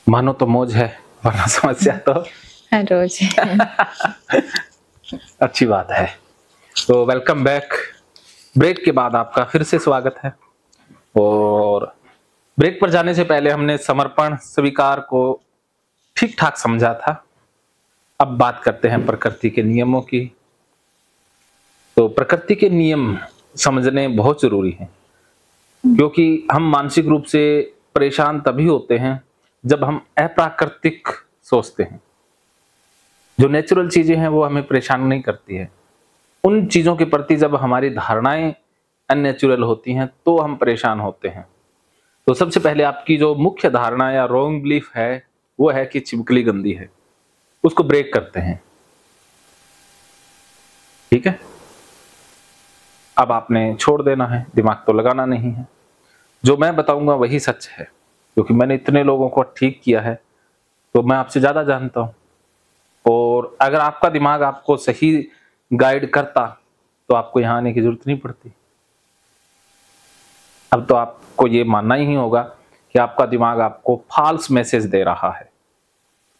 मानो तो मौज है, वरना समस्या तो हर रोज है। अच्छी बात है। तो वेलकम बैक। ब्रेक के बाद आपका फिर से स्वागत है। और ब्रेक पर जाने से पहले हमने समर्पण स्वीकार को ठीक ठाक समझा था। अब बात करते हैं प्रकृति के नियमों की। तो प्रकृति के नियम समझने बहुत जरूरी हैं, क्योंकि हम मानसिक रूप से परेशान तभी होते हैं जब हम अप्राकृतिक सोचते हैं। जो नेचुरल चीजें हैं वो हमें परेशान नहीं करती है। उन चीजों के प्रति जब हमारी धारणाएं अननेचुरल होती हैं तो हम परेशान होते हैं। तो सबसे पहले आपकी जो मुख्य धारणा या रॉन्ग बिलीफ है वो है कि छिपकली गंदी है। उसको ब्रेक करते हैं, ठीक है। अब आपने छोड़ देना है, दिमाग तो लगाना नहीं है। जो मैं बताऊंगा वही सच है, क्योंकि मैंने इतने लोगों को ठीक किया है तो मैं आपसे ज्यादा जानता हूं। और अगर आपका दिमाग आपको सही गाइड करता तो आपको यहां आने की जरूरत नहीं पड़ती। अब तो आपको ये मानना ही होगा कि आपका दिमाग आपको फॉल्स मैसेज दे रहा है,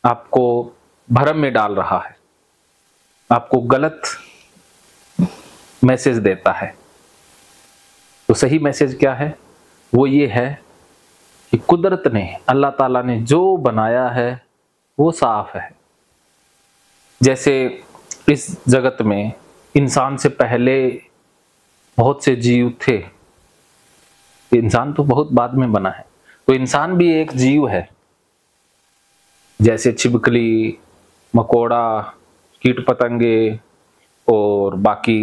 आपको भ्रम में डाल रहा है, आपको गलत मैसेज देता है। तो सही मैसेज क्या है? वो ये है कि कुदरत ने, अल्लाह ताला ने जो बनाया है वो साफ है। जैसे इस जगत में इंसान से पहले बहुत से जीव थे, इंसान तो बहुत बाद में बना है, तो इंसान भी एक जीव है। जैसे छिपकली, मकोड़ा, कीट पतंगे और बाकी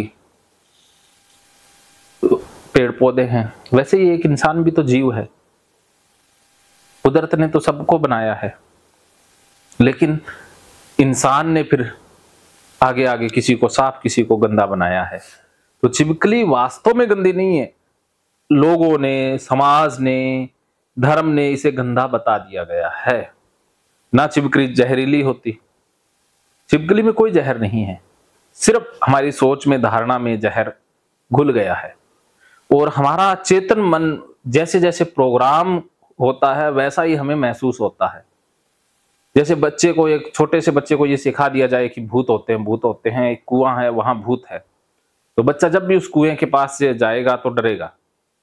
पेड़ पौधे हैं, वैसे ही एक इंसान भी तो जीव है। कुदरत ने तो सबको बनाया है, लेकिन इंसान ने फिर आगे आगे किसी को साफ किसी को गंदा बनाया है। तो छिपकली वास्तव में गंदी नहीं है, लोगों ने, समाज ने, धर्म ने इसे गंदा बता दिया गया है। ना छिपकली जहरीली होती, छिपकली में कोई जहर नहीं है, सिर्फ हमारी सोच में, धारणा में जहर घुल गया है। और हमारा चेतन मन जैसे जैसे प्रोग्राम होता है वैसा ही हमें महसूस होता है। जैसे बच्चे को, एक छोटे से बच्चे को ये सिखा दिया जाए कि भूत होते हैं, भूत होते हैं, एक कुआं है वहां भूत है, तो बच्चा जब भी उस कुएं के पास से जाएगा तो डरेगा,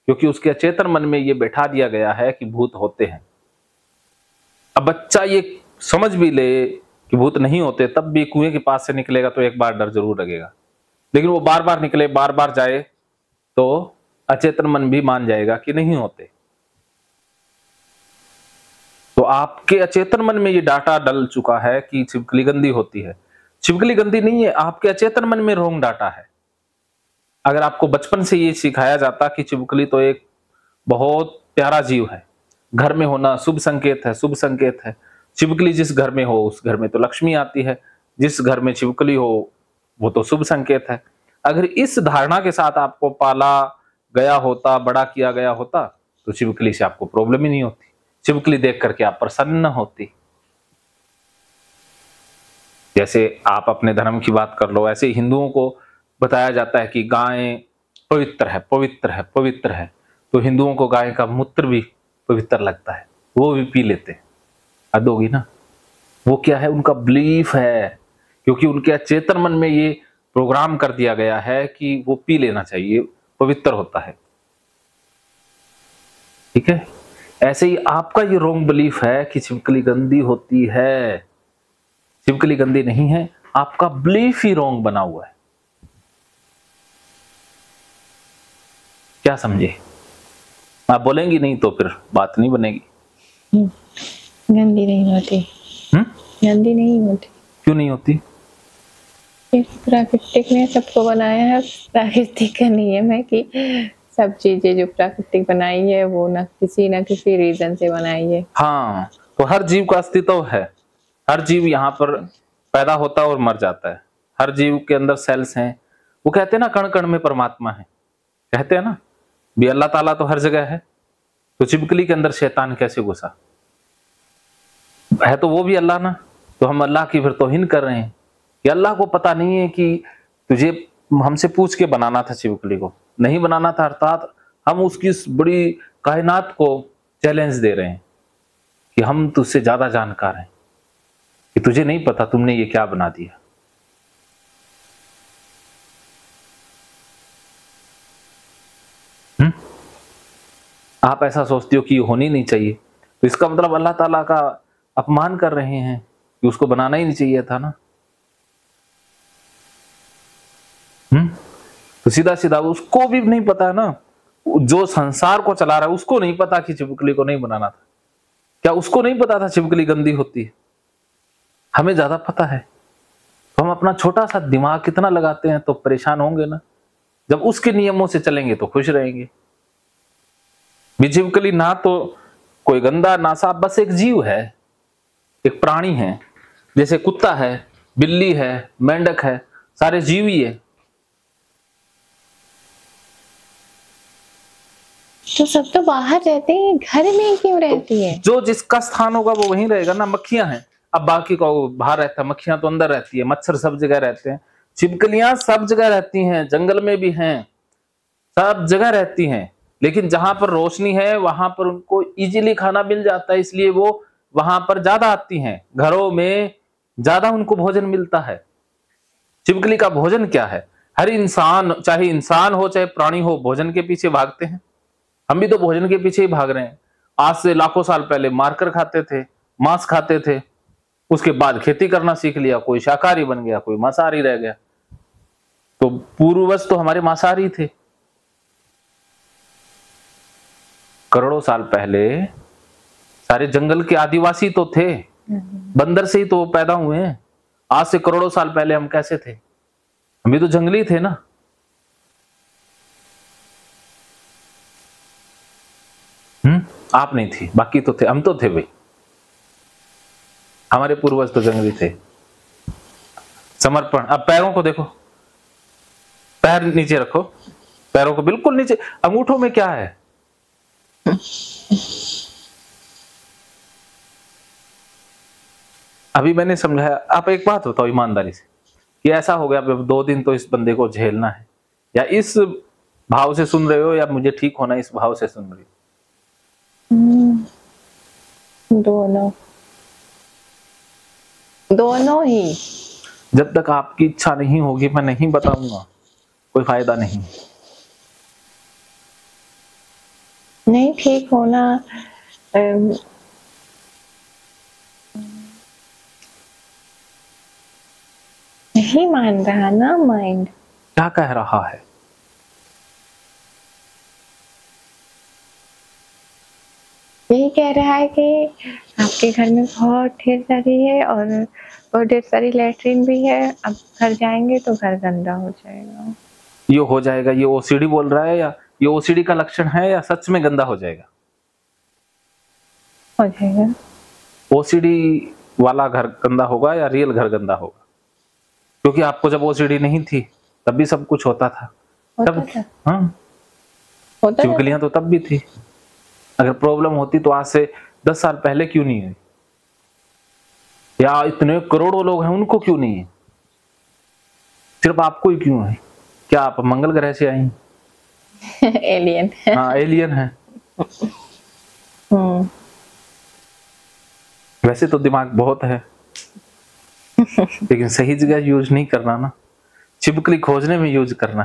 क्योंकि उसके अचेतन मन में ये बैठा दिया गया है कि भूत होते हैं। अब बच्चा ये समझ भी ले कि भूत नहीं होते, तब भी कुएं के पास से निकलेगा तो एक बार डर जरूर लगेगा। लेकिन वो बार बार निकले, बार बार जाए, तो अचेतन मन भी मान जाएगा कि नहीं होते। तो आपके अचेतन मन में ये डाटा डल चुका है कि छिपकली गंदी होती है। छिपकली गंदी नहीं है, आपके अचेतन मन में रॉन्ग डाटा है। अगर आपको बचपन से ये सिखाया जाता कि छिपकली तो एक बहुत प्यारा जीव है, घर में होना शुभ संकेत है, शुभ संकेत है, छिपकली जिस घर में हो उस घर में तो लक्ष्मी आती है, जिस घर में छिपकली हो वो तो शुभ संकेत है। अगर इस धारणा के साथ आपको पाला गया होता, बड़ा किया गया होता, तो छिपकली से आपको प्रॉब्लम ही नहीं होती, छिपकली देख करके आप प्रसन्न होती। जैसे आप अपने धर्म की बात कर लो, ऐसे हिंदुओं को बताया जाता है कि गाय पवित्र है, पवित्र है, पवित्र है, तो हिंदुओं को गाय का मूत्र भी पवित्र लगता है, वो भी पी लेते हैं। हद होगी ना। वो क्या है? उनका बिलीफ है, क्योंकि उनके अचेतन मन में ये प्रोग्राम कर दिया गया है कि वो पी लेना चाहिए, पवित्र होता है। ठीक है। ऐसे ही आपका ये रॉन्ग बिलीफ है कि छिपकली गंदी होती है। छिपकली गंदी नहीं है, आपका बिलीफ ही रॉन्ग बना हुआ है। क्या समझे? आप बोलेंगी नहीं तो फिर बात नहीं बनेगी। गंदी नहीं होती। गंदी नहीं होती। क्यों नहीं होती? प्राकृतिक ने सबको बनाया है। प्राकृतिक का नियम है कि सब चीजें जो प्राकृतिक बनाई है वो ना किसी रीजन से बनाई है। हाँ, तो हर जीव का अस्तित्व है। हर जीव यहाँ पर पैदा होता है और मर जाता है। हर जीव के अंदर सेल्स हैं। वो कहते हैं ना, कण कण में परमात्मा है, कहते हैं ना भी। अल्लाह ताला तो हर जगह है, तो छिपकली के अंदर शैतान कैसे घुसा? है तो वो भी अल्लाह ना। तो हम अल्लाह की फिर तौहीन कर रहे हैं कि अल्लाह को पता नहीं है कि तुझे हमसे पूछ के बनाना था, छिपकली को नहीं बनाना था। अर्थात हम उसकी इस बड़ी कायनात को चैलेंज दे रहे हैं कि हम तुझसे ज्यादा जानकार हैं, कि तुझे नहीं पता तुमने ये क्या बना दिया। आप ऐसा सोचते हो कि ये होनी नहीं चाहिए, तो इसका मतलब अल्लाह ताला का अपमान कर रहे हैं कि उसको बनाना ही नहीं चाहिए था ना। तो सीधा सीधा उसको भी नहीं पता ना, जो संसार को चला रहा है उसको नहीं पता कि छिपकली को नहीं बनाना था। क्या उसको नहीं पता था छिपकली गंदी होती है? हमें ज्यादा पता है। तो हम अपना छोटा सा दिमाग कितना लगाते हैं तो परेशान होंगे ना। जब उसके नियमों से चलेंगे तो खुश रहेंगे। छिपकली ना तो कोई गंदा ना साफ, बस एक जीव है, एक प्राणी है, जैसे कुत्ता है, बिल्ली है, मेंढक है, सारे जीव ही है। तो सब तो बाहर रहते हैं, घर में क्यों रहती है? जो जिसका स्थान होगा वो वहीं रहेगा ना। मक्खियां हैं, अब बाकी को बाहर रहता है, मक्खियां तो अंदर रहती है, मच्छर सब जगह रहते हैं, छिपकलियां सब जगह रहती हैं, जंगल में भी हैं, सब जगह रहती हैं। लेकिन जहां पर रोशनी है वहां पर उनको इजीली खाना मिल जाता है, इसलिए वो वहां पर ज्यादा आती हैं। घरों में ज्यादा उनको भोजन मिलता है। छिपकली का भोजन क्या है? हर इंसान, चाहे इंसान हो चाहे प्राणी हो, भोजन के पीछे भागते हैं। हम भी तो भोजन के पीछे ही भाग रहे हैं। आज से लाखों साल पहले मारकर खाते थे, मांस खाते थे, उसके बाद खेती करना सीख लिया, कोई शाकाहारी बन गया, कोई मांसाहारी रह गया। तो पूर्वज तो हमारे मांसाहारी थे। करोड़ों साल पहले सारे जंगल के आदिवासी तो थे, बंदर से ही तो पैदा हुए हैं। आज से करोड़ों साल पहले हम कैसे थे? हम भी तो जंगली थे ना। आप नहीं थी, बाकी तो थे, हम तो थे भाई। हमारे पूर्वज तो जंगली थे। समर्पण। अब पैरों को देखो, पैर नीचे रखो, पैरों को बिल्कुल नीचे। अंगूठों में क्या है? अभी मैंने समझाया। आप एक बात बताओ ईमानदारी से, कि ऐसा हो गया 2 दिन तो इस बंदे को झेलना है, या इस भाव से सुन रहे हो, या मुझे ठीक होना इस भाव से सुन रही हो? दोनों ही। जब तक आपकी इच्छा नहीं होगी मैं नहीं बताऊंगा, कोई फायदा नहीं। नहीं ठीक होना नहीं मान रहा ना माइंड। क्या कह रहा है? यही कह रहा है कि आपके घर में बहुत ढेर सारी है और बहुत ढेर सारी लैट्रिन भी है, अब घर जाएंगे तो घर गंदा हो जाएगा। ये हो जाएगा, ये ओसीडी बोल रहा है, या ये ओसीडी का लक्षण है, या सच में गंदा हो जाएगा? हो जाएगा। ओसीडी वाला घर गंदा होगा या रियल घर गंदा होगा? क्योंकि आपको जब ओसीडी नहीं थी तब भी सब कुछ होता था। तब हाँ, छिपकलियां तो तब भी थी। अगर प्रॉब्लम होती तो आज से 10 साल पहले क्यों नहीं है? या इतने करोड़ों लोग हैं उनको क्यों नहीं है? सिर्फ आपको ही क्यों है? क्या आप मंगल ग्रह से आई? एलियन। हाँ, एलियन है। वैसे तो दिमाग बहुत है, लेकिन सही जगह यूज नहीं करना ना। छिपकली खोजने में यूज करना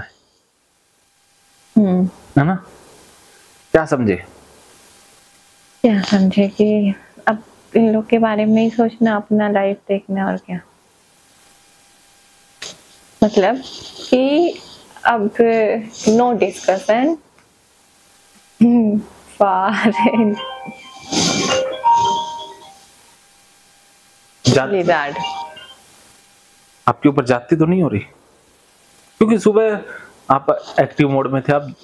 है ना? क्या समझे? क्या समझे कि अब इन लोग के बारे में ही सोचना, अपना लाइफ देखना, और क्या मतलब कि अब नो डिस्कशन फॉर लिजार्ड। आपके ऊपर जाती तो नहीं हो रही? क्योंकि सुबह आप एक्टिव मोड में थे, आप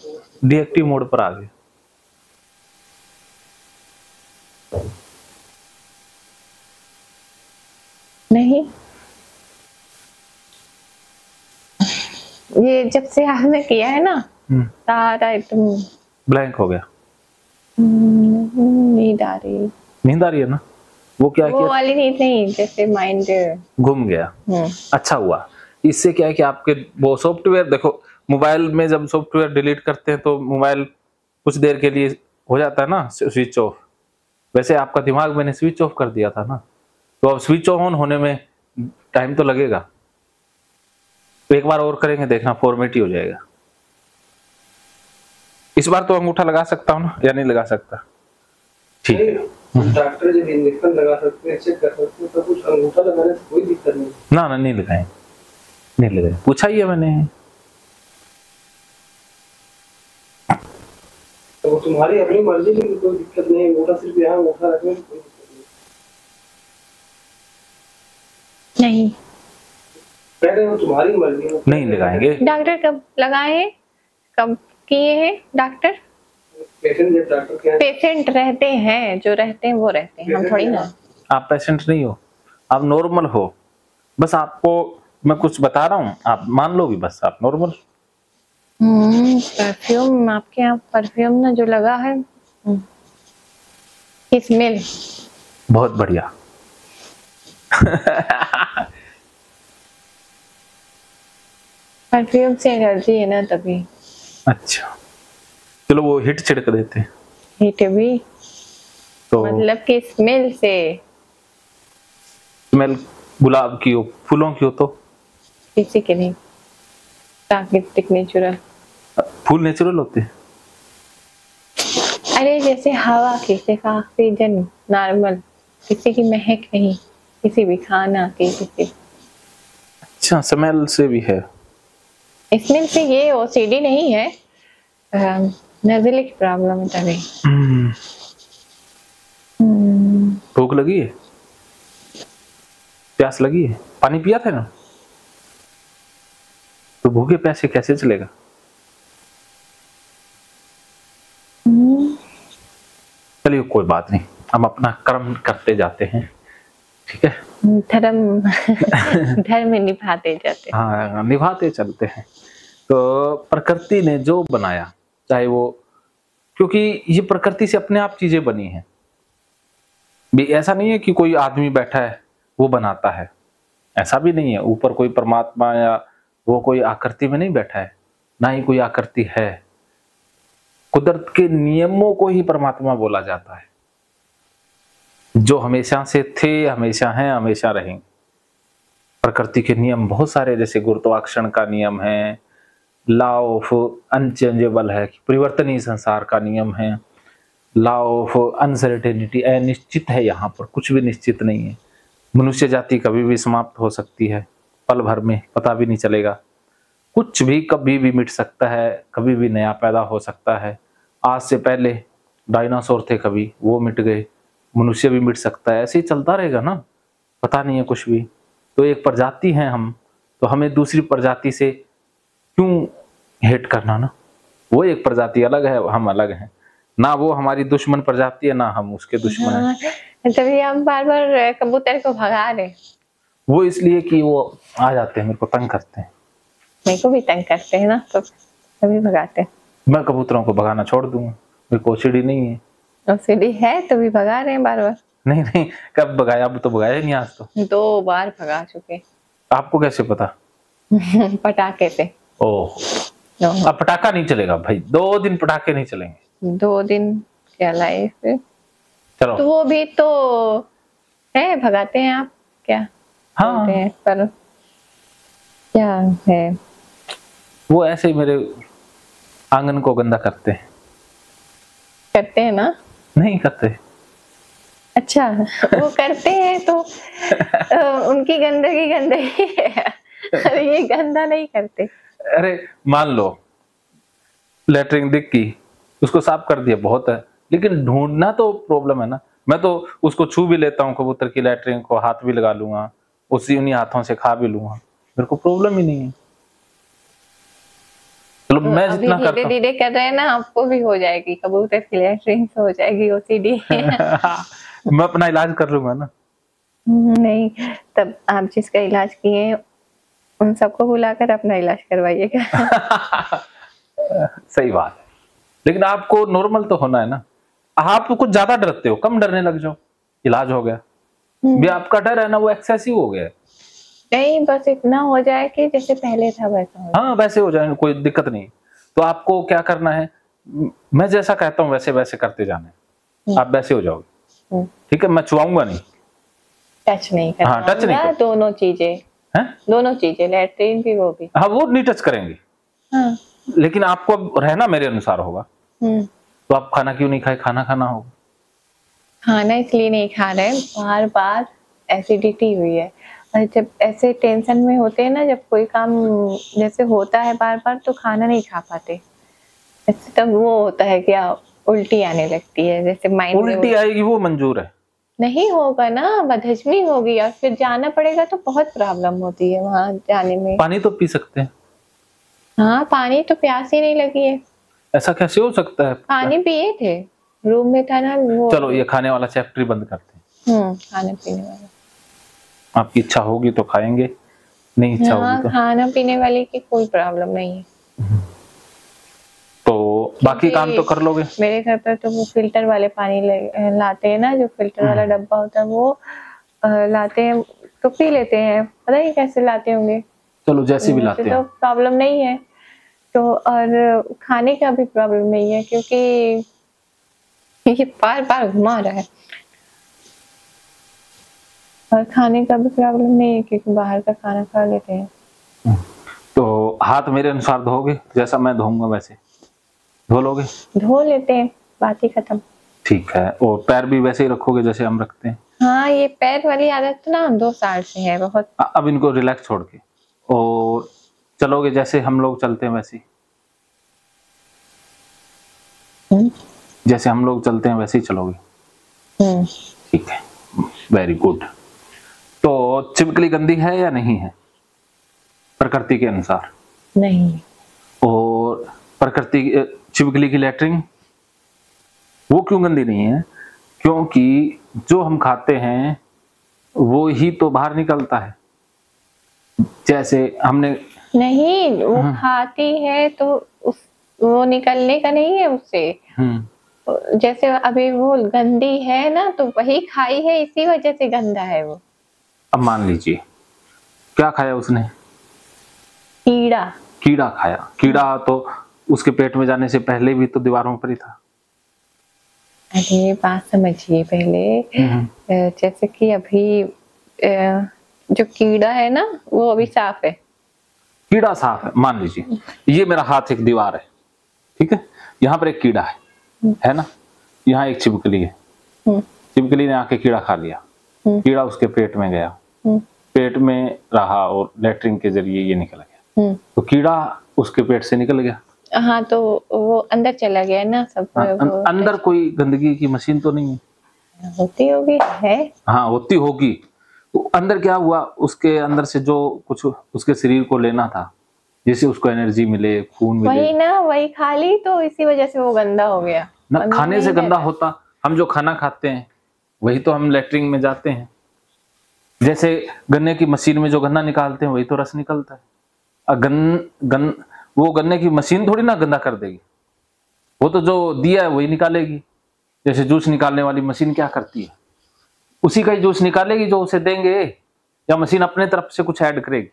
डीएक्टिव मोड पर आ गए। नहीं, ये जब से आपने किया है ना सारा एकदम ब्लैंक हो गया। नींद आ रही। नींद आ रही है ना? वो क्या वो किया? वाली नींद नहीं, जैसे माइंड घूम गया। अच्छा हुआ। इससे क्या है कि आपके वो सॉफ्टवेयर, देखो मोबाइल में जब सॉफ्टवेयर डिलीट करते हैं तो मोबाइल कुछ देर के लिए हो जाता है ना स्विच ऑफ, वैसे आपका दिमाग मैंने स्विच ऑफ कर दिया था ना, तो अब स्विच ऑन होने में टाइम तो लगेगा। तो एक बार और करेंगे, देखना फॉर्मेट ही हो जाएगा। इस बार तो अंगूठा लगा सकता हूँ ना, या नहीं लगा सकता? ठीक है, डॉक्टर जब इंजेक्शन लगा सकते हैं, चेक कर सकते हैं, तो कुछ अंगूठा लगाने से कोई दिक्कत नहीं। ना ना, नहीं लगाए, नहीं लगाए, पूछा ही है मैंने। तो तुम्हारी अपनी मर्जी की कोई दिक्कत नहीं, अंगूठा सिर्फ यहाँ अंगूठा रखने से कोई दिक्कत नहीं। कह रहे हो तुम्हारी मर्जी है। नहीं लगाएंगे। डॉक्टर कब लगाए, कब किए हैं डॉक्टर? पेशेंट जब डॉक्टर के पेशेंट रहते हैं, जो रहते हैं वो रहते हैं, हम थोड़ी ना। आप पेशेंट नहीं हो, आप नॉर्मल हो। बस आपको मैं कुछ बता रहा हूँ, आप मान लो भी, बस आप नॉर्मल। परफ्यूम, आपके यहाँ परफ्यूम ना जो लगा है, स्मेल बहुत बढ़िया। परफ्यूम से एलर्जी है ना, तभी। अच्छा, चलो वो हिट छिड़क देते हैं। हीट भी तो मतलब कि स्मेल से। स्मेल गुलाब की हो, फूलों की हो तो किसी के नहीं, प्राकृतिक नेचुरल। फूल नेचुरल होते हैं। अरे जैसे हवा की, जैसे ऑक्सीजन नॉर्मल, किसी की महक नहीं, किसी भी खाना की, किसी। अच्छा, स्मेल से भी है। स्मेल से ये ओसीडी नहीं है, नज़ले की प्रॉब्लम है तभी। भूख लगी है, प्यास लगी है, पानी पिया था ना, तो भूखे प्यासे कैसे चलेगा? चलिए कोई बात नहीं, हम अपना कर्म करते जाते हैं, ठीक है। धर्म निभाते जाते हैं। हाँ, निभाते चलते हैं। तो प्रकृति ने जो बनाया, चाहे वो, क्योंकि ये प्रकृति से अपने आप चीजें बनी हैं, भी ऐसा नहीं है कि कोई आदमी बैठा है वो बनाता है, ऐसा भी नहीं है। ऊपर कोई परमात्मा या वो कोई आकृति में नहीं बैठा है, ना ही कोई आकृति है। कुदरत के नियमों को ही परमात्मा बोला जाता है, जो हमेशा से थे, हमेशा हैं, हमेशा रहेंगे। प्रकृति के नियम बहुत सारे, जैसे गुरुत्वाकर्षण का नियम है, लॉ ऑफ अनचेंजेबल है, परिवर्तनीय संसार का नियम है, लॉ ऑफ अनसर्टेनिटी, अनिश्चित है, यहाँ पर कुछ भी निश्चित नहीं है। मनुष्य जाति कभी भी समाप्त हो सकती है, पल भर में, पता भी नहीं चलेगा। कुछ भी कभी भी मिट सकता है, कभी भी नया पैदा हो सकता है। आज से पहले डायनासोर थे, कभी वो मिट गए, मनुष्य भी मिट सकता है, ऐसे ही चलता रहेगा ना, पता नहीं है कुछ भी। तो एक प्रजाति हैं हम, तो हमें दूसरी प्रजाति से क्यों हेट करना ना? वो एक प्रजाति अलग है, हम अलग हैं ना, वो हमारी दुश्मन प्रजाति है, ना हम उसके दुश्मन हैं। तभी हम बार बार कबूतर को भगा रहे। वो इसलिए कि वो आ जाते हैं, मेरे को तंग करते हैं। मेरे को भी तंग करते हैं ना, तो तभी भगाते हैं। मैं कबूतरों को भगाना छोड़ दूंगा, मेरे को ओसीडी नहीं है। ओसीडी है तो भी भगा रहे हैं बार बार। नहीं नहीं, कब भगाया? अब तो भगाया नहीं, आज तो 2 बार भगा चुके। आपको कैसे पता? पटाखे से। ओह, अब पटाखा नहीं चलेगा भाई, 2 दिन पटाखे नहीं चलेंगे। 2 दिन क्या लाइफ है? चलो, तो वो भी तो है, भगाते हैं आप क्या? हाँ, पर क्या है, वो ऐसे ही मेरे आंगन को गंदा करते हैं। करते हैं ना? नहीं करते। अच्छा, वो करते हैं तो उनकी गंदगी गंदगी है, ये गंदा नहीं करते। अरे मान लो लेटरिन दिख की, उसको साफ कर दिया, बहुत है, लेकिन ढूंढना तो प्रॉब्लम है ना। मैं तो उसको छू भी लेता हूँ, कबूतर की लेटरिन को हाथ भी लगा लूंगा, उसी उन्हीं हाथों से खा भी लूंगा, मेरे को प्रॉब्लम ही नहीं है। चलो मैं जितना करता हूँ, धीरे धीरे कर रहे हैं ना, आपको भी हो जाएगी, कबूतर की लेटरिन से हो जाएगी ओसीडी। मैं अपना इलाज कर लूंगा ना। नहीं, तब आप जिसका इलाज किए उन सबको बुलाकर अपना इलाज करवाइएगा। सही बात है, लेकिन आपको नॉर्मल तो होना है ना। आप कुछ ज्यादा डरते हो, कम डरने लग जाओ, इलाज हो गया। भी आपका डर है ना, वो एक्सेसिव हो गया। नहीं, बस इतना हो जाए कि जैसे पहले था वैसा हो। हाँ, वैसे हो जाए, कोई दिक्कत नहीं। तो आपको क्या करना है, मैं जैसा कहता हूँ वैसे वैसे करते जाना है, आप वैसे हो जाओगे। ठीक है, मैं छुआऊंगा नहीं। टच नहीं करना। हाँ, टच नहीं होगा, कर- दोनों चीजें, हैं? दोनों चीजें, लैट्रिन भी वो भी। हाँ, वो नहीं टच करेंगे, हाँ। लेकिन आपको अब रहना मेरे अनुसार होगा, हम्म। तो आप खाना क्यों नहीं खाए? खाना खाना होगा। खाना इसलिए नहीं खा रहे, बार बार एसिडिटी हुई है, और जब ऐसे टेंशन में होते हैं ना, जब कोई काम जैसे होता है बार बार, तो खाना नहीं खा पाते, ऐसे तब वो होता है क्या, उल्टी आने लगती है, जैसे माइंड में उल्टी आएगी वो मंजूर है। नहीं होगा ना, बदहजमी होगी, और फिर जाना पड़ेगा तो बहुत प्रॉब्लम होती है वहां जाने में। पानी तो पी सकते हैं। हाँ, पानी तो प्यास ही नहीं लगी है। ऐसा कैसे हो सकता है? पानी पिए थे, रूम में था ना वो। चलो ये खाने वाला चैप्टर ही बंद करते हैं। खाने पीने वाला। आपकी इच्छा होगी तो खाएंगे, नहीं इच्छा हाँ, होगी तो खाना पीने वाली की कोई प्रॉब्लम नहीं है। तो बाकी काम तो कर लोगे। मेरे घर पर तो वो फिल्टर वाले पानी लाते हैं ना, जो फिल्टर वाला डब्बा होता है वो लाते हैं, तो पी लेते हैं, पता नहीं कैसे लाते होंगे। चलो जैसे भी मुझे लाते तो हैं। प्रॉब्लम नहीं है, तो और खाने का भी प्रॉब्लम नहीं है, क्योंकि ये बार बार घुमा रहा है, और खाने का भी प्रॉब्लम नहीं है, क्योंकि बाहर का खाना खा लेते हैं। तो हाथ मेरे अनुसार धोगे, जैसा मैं धोऊंगा वैसे धो लोगे? धो लेते हैं, बात ही खत्म। ठीक है। और पैर भी वैसे ही रखोगे जैसे हम रखते हैं? हाँ, ये पैर वाली आदत तो ना 2 साल से है बहुत। अब इनको रिलैक्स छोड़ के और चलोगे जैसे हम लोग चलते हैं वैसे ही? जैसे हम लोग चलते हैं वैसे ही चलोगे? ठीक है, वेरी गुड। तो छिपकली गंदी है या नहीं है प्रकृति के अनुसार? नहीं। और प्रकृति छिपकली की लैट्रिन वो क्यों गंदी नहीं है? क्योंकि जो हम खाते हैं वो ही तो बाहर निकलता है। जैसे हमने नहीं, वो खाती है तो वो निकलने का नहीं है उससे। जैसे अभी वो गंदी है ना, तो वही खाई है, इसी वजह से गंदा है वो। अब मान लीजिए क्या खाया उसने? कीड़ा खाया। कीड़ा तो उसके पेट में जाने से पहले भी तो दीवारों पर ही था। अरे बात समझिए पहले, जैसे कि अभी जो कीड़ा है ना वो अभी साफ है। कीड़ा साफ है, मान लीजिए ये मेरा हाथ एक दीवार है, ठीक है, यहाँ पर एक कीड़ा है ना, यहाँ एक छिपकली है, छिपकली ने आके कीड़ा खा लिया, कीड़ा उसके पेट में गया, पेट में रहा और लेटरिन के जरिए ये निकल गया, तो कीड़ा उसके पेट से निकल गया। हाँ, तो वो अंदर चला गया ना सब। अंदर कोई गंदगी की मशीन तो नहीं है? होती होगी, है। हाँ, होती होगी। तो अंदर क्या हुआ, उसके अंदर से जो कुछ उसके शरीर को लेना था, जिससे उसको एनर्जी मिले, खून मिले, वही ना, वही खा ली, तो इसी वजह से वो गंदा हो गया ना। खाने से गंदा होता? हम जो खाना खाते हैं वही तो हम लेटरिन में जाते हैं। जैसे गन्ने की मशीन में जो गन्ना निकालते हैं वही तो रस निकलता है। वो गन्ने की मशीन थोड़ी ना गंदा कर देगी, वो तो जो दिया है वही निकालेगी। जैसे जूस निकालने वाली मशीन क्या करती है, उसी का ही जूस निकालेगी जो उसे देंगे, या मशीन अपने तरफ से कुछ ऐड करेगी?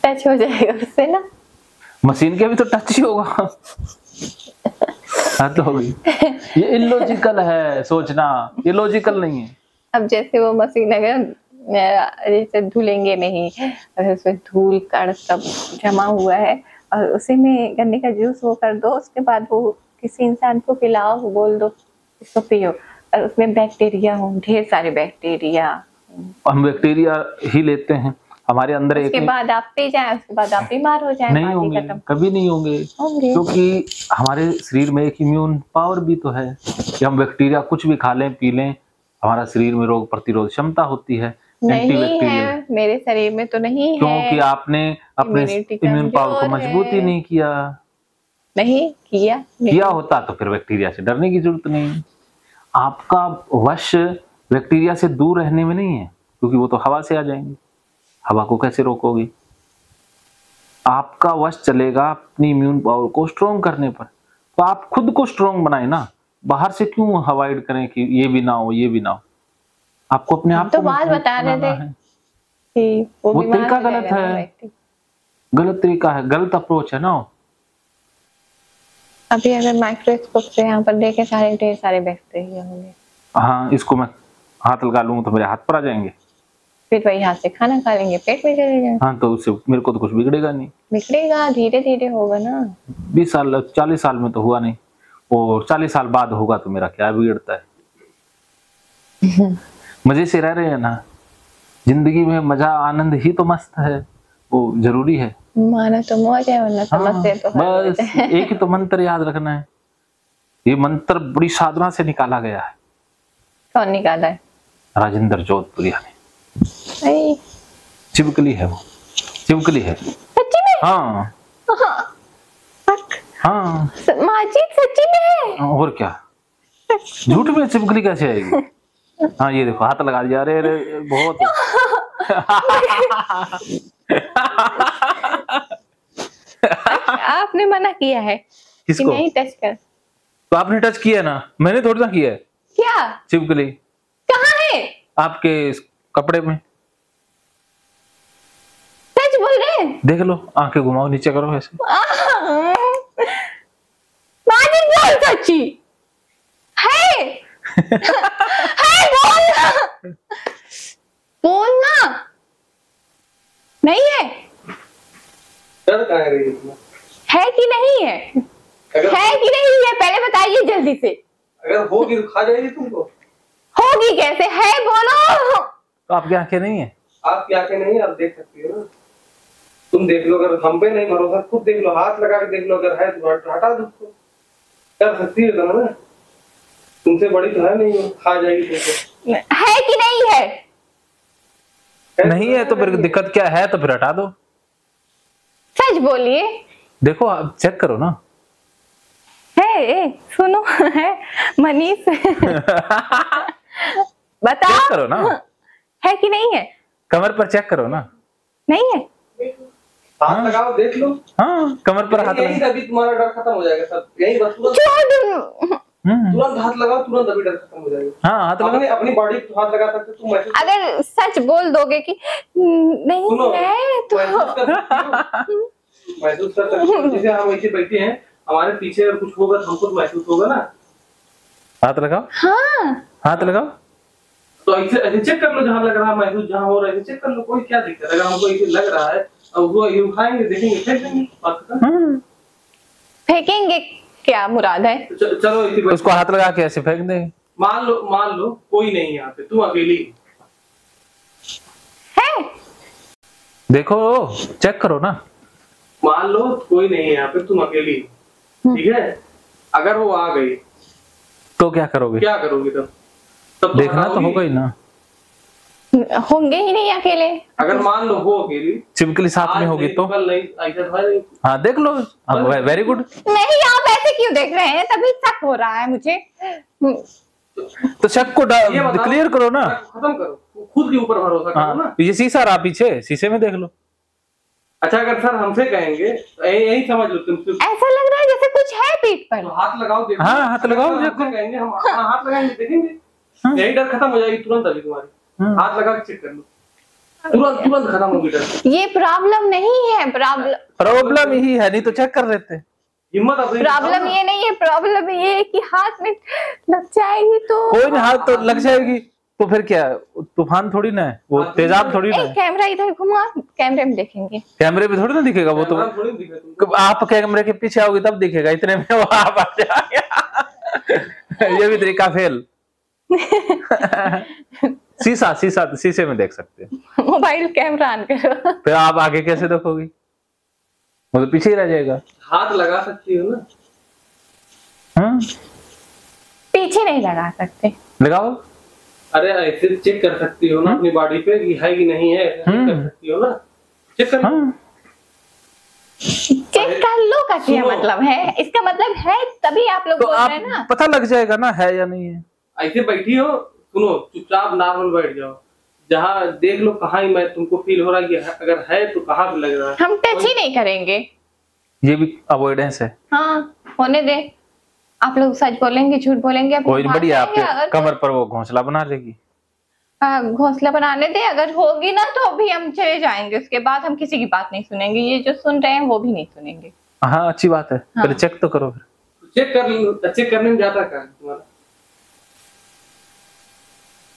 टच हो जाएगा उससे ना, मशीन के भी तो टच ही होगा। हद होगी, ये इलॉजिकल है सोचना, ये लॉजिकल नहीं है। अब जैसे वो मशीन अगर जैसे धुलेंगे नहीं, और उसमें धूल कण सब जमा हुआ है, और उसी में गन्ने का जूस वो कर दो, उसके बाद वो किसी इंसान को पिलाओ, बोल दो इसको पियो, और उसमें बैक्टीरिया हो, ढेर सारे बैक्टीरिया। हम बैक्टीरिया ही लेते हैं हमारे अंदर, उसके बाद आप पी जाए, उसके बाद आप बीमार हो जाए। नहीं होंगे, कभी नहीं होंगे, क्योंकि हमारे शरीर में एक इम्यून पावर भी तो है कि हम बैक्टीरिया कुछ भी खा लें पी लें, हमारा शरीर में रोग प्रतिरोध क्षमता होती है। नहीं है, मेरे शरीर में तो नहीं है, क्योंकि आपने अपने इम्यून पावर को मजबूत ही नहीं किया। नहीं किया होता तो फिर बैक्टीरिया से डरने की जरूरत नहीं। आपका वश बैक्टीरिया से दूर रहने में नहीं है, क्योंकि वो तो हवा से आ जाएंगे, हवा को कैसे रोकोगे? आपका वश चलेगा अपनी इम्यून पावर को स्ट्रॉन्ग करने पर। तो आप खुद को स्ट्रॉन्ग बनाए ना, बाहर से क्यों अवॉइड करें कि ये भी ना हो ये भी ना हो। आपको अपने आप तो बात बता रहे थे कि वो तरीका गलत है, गलत तरीका है, गलत अप्रोच है ना। अभी अगर माइक्रोस्कोप से यहाँ पर देखे सारे ढेर सारे बैक्टीरिया होंगे। हाँ, इसको मैं हाथ लगा लूंगा तो मेरे हाथ पर आ जाएंगे, फिर वही हाथ से खाना खा लेंगे, पेट में चले जाएंगे। हाँ, तो उससे मेरे को तो कुछ बिगड़ेगा नहीं। बिगड़ेगा, धीरे धीरे होगा ना। 20 साल 40 साल में तो हुआ नहीं, और 40 साल बाद होगा तो मेरा क्या बिगड़ता है। मजे से रह रहे हैं ना, जिंदगी में मजा आनंद ही तो मस्त है, वो जरूरी है। माना तो मौज है, वरना समझते तो हर बस एक ही तो मंत्र याद रखना है। ये मंत्र बड़ी साधना से निकाला गया है। कौन निकाला है? राजेंद्र जोधपुरिया ने। अरे चिपकली है वो, चिपकली है। सच्ची में? हाँ हाँ, माजिद सच्ची में है? और क्या, झूठ में चिपकली कैसे आएगी? हाँ, ये देखो हाथ लगा दिया। अरे अरे बहुत आपने मना किया है कि किसको? नहीं टच कर। तो आपने टच किया ना, मैंने थोड़ी ना किया है। क्या? चिपकली कहाँ है? आपके इस कपड़े में। सच बोल रहे हैं? देख लो, आंखें घुमाओ, नीचे करो ऐसे। माजिद बोल सच्ची है। है, बोलना बोलना। नहीं है? डर कहाँ है रही इतना? है कि नहीं है? है कि नहीं है, पहले बताइए जल्दी से। अगर होगी तो खा जाएगी तुमको। होगी कैसे? है, बोलो। तो आपकी आंखें नहीं है? आपकी आंखें नहीं, आप देख सकती हो ना। तुम देख लो, अगर हम पे नहीं भरोसा खुद देख लो, हाथ लगा के देख लो, अगर है तो हटा दो उसको। कर सकती है ना, तुमसे बड़ी तो है नहीं हो, खा जाएगी तुमको। है कि नहीं है? नहीं है तो फिर दिक्कत क्या है? तो फिर हटा दो। सच बोलिए। देखो, आप चेक करो ना। है, सुनो, है मनीष। बताओ, चेक करो ना। है कि नहीं है? कमर पर चेक करो ना। नहीं है? हाथ लगाओ, देख लो। हाँ, कमर पर हाथ यही लगा। अभी तुम्हारा डर खत्म हो जाएगा सब। यही बस तुरंत तुरंत हाथ लगाओ, तुरंत अभी डर खत्म हो जाएगा। हाँ, हाथ लगा। अपनी बॉडी पे हाथ लगा सकते हो तुम। महसूस अगर सच बोल दोगे कि नहीं सुनो, है तो महसूस कर सकती हो, महसूस कर सकती हो। जैसे हम ऐसे बैठे हैं, हमारे पीछे अगर कुछ होगा तो हमको तो महसूस होगा ना। हाथ लगाओ। हाँ, हाथ लगाओ। तो ऐसे ऐसे चेक कर लो, जहाँ लग रहा है महसूस, जहाँ हो रहा है चेक कर लो, कोई क्या दिक्कत है? अगर हमको ऐसे लग रहा है, अब वो ये उठाएंगे, देखेंगे, फेंक देंगे, बात खत्म। फेंकेंगे क्या मुराद है? तो चलो ऐसे उसको हाथ लगा के ऐसे फेंक देंगे। मान लो कोई नहीं है यहाँ पे, तुम अकेली है? देखो, चेक करो ना। मान लो कोई नहीं है यहाँ पे, तुम अकेली, ठीक है? अगर वो आ गई तो क्या करोगे? क्या करोगे तब? तब देखना तो हटाओगी? होगा ही ना। होंगे ही नहीं अकेले। अगर मान लो हो अकेली, चिपकली साथ में आज होगी नहीं, तो। कल नहीं, ऐसा तो है नहीं। हाँ, देख लो। अब वेरी गुड। नहीं, आप ऐसे क्यों देख रहे हैं? तभी शक हो रहा है मुझे। तो शक को ये बताओ, क्लियर करो ना। खत्म करो, खुद के ऊपर भरोसा करो ना। हाँ, ये शीशा रहा पीछे, शीशे में देख लो। अच्छा, अगर सर हमसे कहेंगे तो यही समझ लो तुम सिर्फ ऐसा लग रहा है जैसे कुछ है पीठ पर। तो हाथ लगाओ, देखो। हाँ, हाथ लगाओ, अगर देखो। हमसे कहेंगे, हम अपना हाथ लगाएंगे, देखेंगे, यही डर खत्म हो जाएगी तुरंत। अभी तुम्हारी हाथ लगा के चेक कर लो, तुरंत तुरंत खत्म होगी डर। ये प्रॉब्लम नहीं है, प्रॉब्लम यही है, नहीं तो चेक कर लेते। हिम्मत अपनी प्रॉब्लम ये नहीं है, प्रॉब्लम ये है कि हाथ में लग जाएगी तो। कोई नहीं, हाथ तो लग जाएगी तो फिर क्या, तूफान थोड़ी ना है वो, तेजाब थोड़ी ना है। कैमरा इधर घुमा, कैमरे में देखेंगे। कैमरे पे थोड़ी ना दिखेगा वो तो। कैमरा थोड़ी दिखा तुमको। आप कैमरे के पीछे आओगे तब दिखेगा, इतने में वो आप आ जाएगा। ये भी तरीका फेल। शीशे में देख सकते हैं। मोबाइल कैमरा ऑन करो। फिर आप आगे कैसे देखोगी? वो तो पीछे ही रह जाएगा। हाथ लगा सकती हो ना। हाँ, पीछे नहीं लगा सकते। लगाओ। अरे ऐसे चेक कर सकती हो ना अपनी बॉडी पे कि है कि नहीं है, चेक कर सकती हो ना। चेक कर। हाँ, चेक कर लो का क्या मतलब है? इसका मतलब है तभी आप लोग तो बोल आप रहे हैं ना। पता लग जाएगा ना है या नहीं है। ऐसे बैठी हो, सुनो, चुपचाप नॉर्मल बैठ जाओ, जहाँ देख लो कहाँ ही मैं तुमको फील हो रहा है कि अगर है तो कहाँ पे लग रहा है। हम टच ही नहीं करेंगे। ये भी अवॉइडेंस है। हाँ, होने दे। आप लोग सच बोलेंगे झूठ बोलेंगे, कोई नहीं, बढ़िया आपके अगर कमर पर वो घोंसला बना लेगी। घोंसला बनाने दे, अगर होगी ना तो अभी हम चले जाएंगे, उसके बाद हम किसी की बात नहीं सुनेंगे। ये जो सुन रहे हैं वो भी नहीं सुनेंगे। हाँ, अच्छी बात है। पहले चेक तो करो फिर। चेक करने में जाता क्या है तुम्हारा?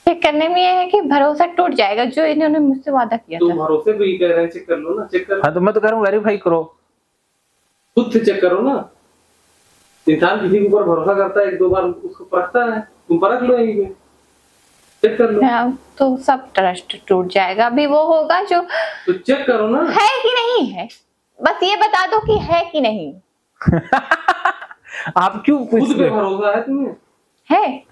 चेक करने में ये है कि भरोसा टूट जाएगा जो इन्होंने मुझसे वादा किया तुम था। भरोसे पे ही कह रहे हैं चेक कर लो ना, चेक कर। हाँ तो मैं तो कह रहा हूँ वेरीफाई करो, खुद से चेक करो ना। इंसान किसी के ऊपर भरोसा करता है, एक दो बार उसको परखता है, तुम परख लो यहीं पे, चेक कर लो। हाँ, तो सब ट्रस्ट टूट जाएगा। अभी वो होगा जो तो चेक करो ना, है कि नहीं है, बस ये बता दो कि है कि नहीं। आप क्यों पूछ खुद पे रहे हो? भरोसा है तुम्हें? है,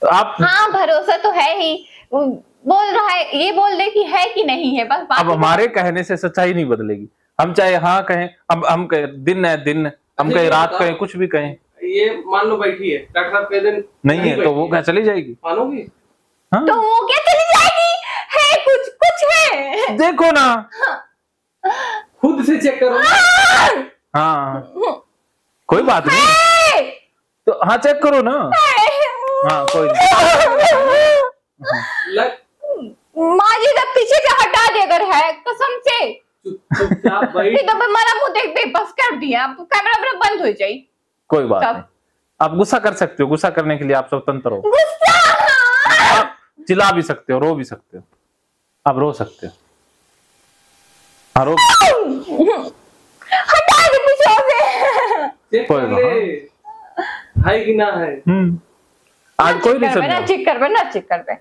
आप हाँ भरोसा तो है ही। वो बोल रहा है, ये बोल दे कि है कि नहीं है, बस अब बाकी हमारे कहने से सच्चाई नहीं बदलेगी। हम चाहे हाँ कहें, अब हम कहें दिन है दिन, हम अच्छा, कहें ये रात बताओ। कहें, कुछ भी कहें, ये मान लो बैठी है, डॉक्टर साहब कह दें नहीं है तो बैठी वो क्या चली जाएगी? मानोगी? हाँ तो वो क्या चली जाएगी? है कुछ कुछ है। देखो ना, खुद से चेक करो ना। हाँ कोई बात नहीं, है, तो हाँ चेक करो ना, हाँ कोई लग माँ जी जब पीछे से हटा दे अगर है कसम से, चुपचाप बैठ। नहीं तो हमारा मुंह देख दे, बस कर दिया, अब कैमरा मेरा बंद हो जाए। कोई बात तब? नहीं, आप गुस्सा कर सकते हो, गुस्सा करने के लिए आप स्वतंत्र हो। गुस्सा, आप चिल्ला भी सकते हो, रो भी सकते हो, आप रो सकते हो, हाँ रो। हटा दे पीछे से। चेक कोई कर बात। ले, है कि ना है। आज कोई नहीं ना समझा, चेक कर, ना चेक कर,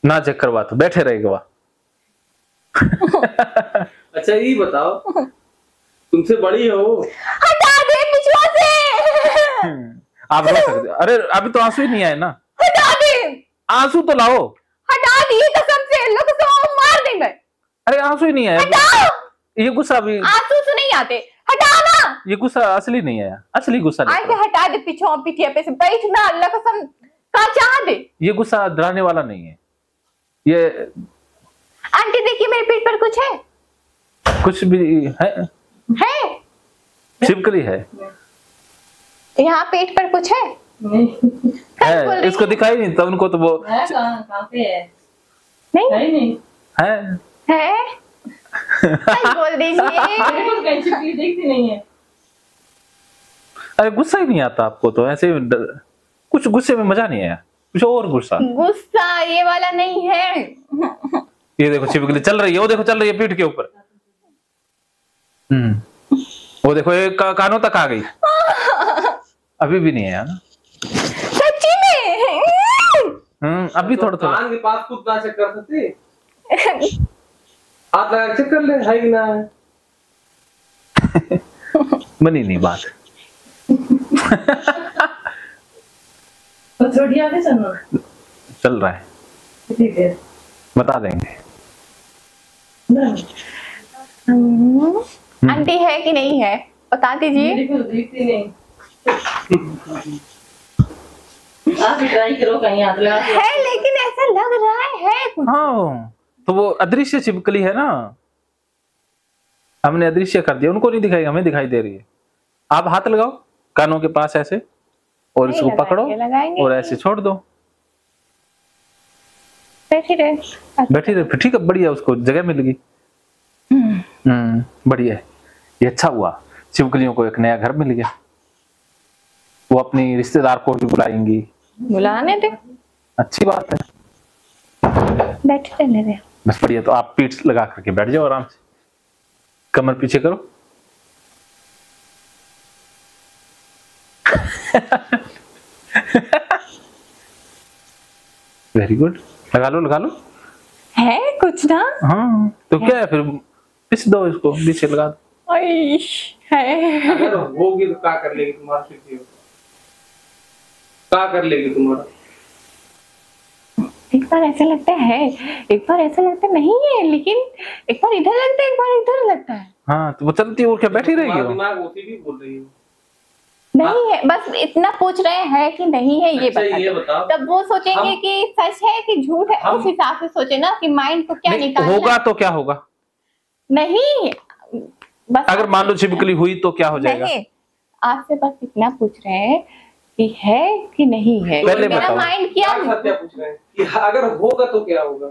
ना चेक करवा तो बैठे रहेगा वहाँ। अच्छा ये बताओ, तुमसे बड़ी हो, हटा दे पीछे से, आप रो सकते हो। अरे अभी तो आंसू ही नहीं आए ना, हटा दे, आंसू तो लाओ। हटा दिए कसम से, लोग तो मार देंगे। अरे आंसू ही नहीं आया, हटाओ, ये गुस्सा भी, आंसू से नहीं आते, हटा ना। ये गुस्सा असली नहीं आया, असली गुस्सा नहीं आके हटा दे पीछे पीठिया पे से, बैठना, अल्लाह कसम का चाह दे। ये गुस्सा डराने वाला नहीं है, ये आंटी देखिए मेरे पीठ पर कुछ है, कुछ भी है, है छिपकली है, यहाँ पेट पर कुछ है। बोल है रही इसको दिखाई नहीं तो उनको तो वो कहाँ पे है? नहीं है ही नहीं। है। है, सच बोल दीजिए। बिल्कुल कहीं छिपकली दिखती नहीं है। अरे गुस्सा ही नहीं आता आपको तो, ऐसे कुछ गुस्से में मजा नहीं आया, कुछ और गुस्सा। गुस्सा ये वाला नहीं है। ये देखो छिपकली चल रही है, वो देखो चल रही है पीठ के ऊपर। वो देखो ये कानों तक आ गई, अभी भी नहीं है ना। सच्ची में। अभी थोड़ा थोड़ा। कान के पास खुद ना चेक कर सकती, हाथ लगा के चेक कर ले, है कि ना है। बनी नहीं बात। तो थोड़ी आगे चलना। चल रहा है, ठीक है। बता देंगे। आंटी है कि नहीं है बता दीजिए। बिल्कुल दिखती नहीं। आप ट्राई करो कहीं हाथ लगा के। है लेकिन ऐसा लग रहा है कुछ। हाँ तो वो अदृश्य छिपकली है ना, हमने अदृश्य कर दिया, उनको नहीं दिखाई, हमें दिखाई दे रही है। आप हाथ लगाओ कानों के पास ऐसे, और इसको पकड़ो लगाएंगे और ऐसे छोड़ दो, बैठी रहे। बैठी रहे, फिर ठीक है, बढ़िया, उसको जगह मिल गई। बढ़िया है, ये अच्छा हुआ, छिपकलियों को एक नया घर मिल गया। वो अपनी रिश्तेदार को भी बुलाएंगी, बुलाने दे, अच्छी बात है, बैठे रहने दे। बस बढ़िया। तो आप पीठ लगा करके बैठ जाओ आराम से, कमर पीछे करो। वेरी गुड, लगा लो लगा लो। है कुछ ना। हाँ तो क्या है फिर, पिस दो इसको, पीछे लगा दो। है अगर होगी तो क्या कर लेगी तुम्हारा स्थिति, क्या कर लेगी तुम्हारा। एक बार ऐसा लगता है, एक बार ऐसा लगता नहीं है, लेकिन एक बार इधर लगता है, एक बार इधर लगता है। हाँ तो वो चलती है और क्या, बैठी रहेगी तुम्हारा वो। दिमाग ओसीडी बोल रही है। नहीं है, बस इतना पूछ रहे हैं कि नहीं है, ये अच्छा, ये बता बताओ। दो। तब वो सोचेंगे हम- कि सच है कि झूठ है, उस हिसाब से सोचे ना कि माइंड को क्या नहीं, निकालना होगा है। तो क्या होगा, नहीं बस अगर मान लो छिपकली हुई तो क्या हो जाएगा। नहीं, आपसे बस इतना पूछ रहे हैं कि है कि नहीं है। पहले मेरा बताओ। माइंड क्या सत्या पूछ रहे हैं कि अगर होगा तो क्या होगा।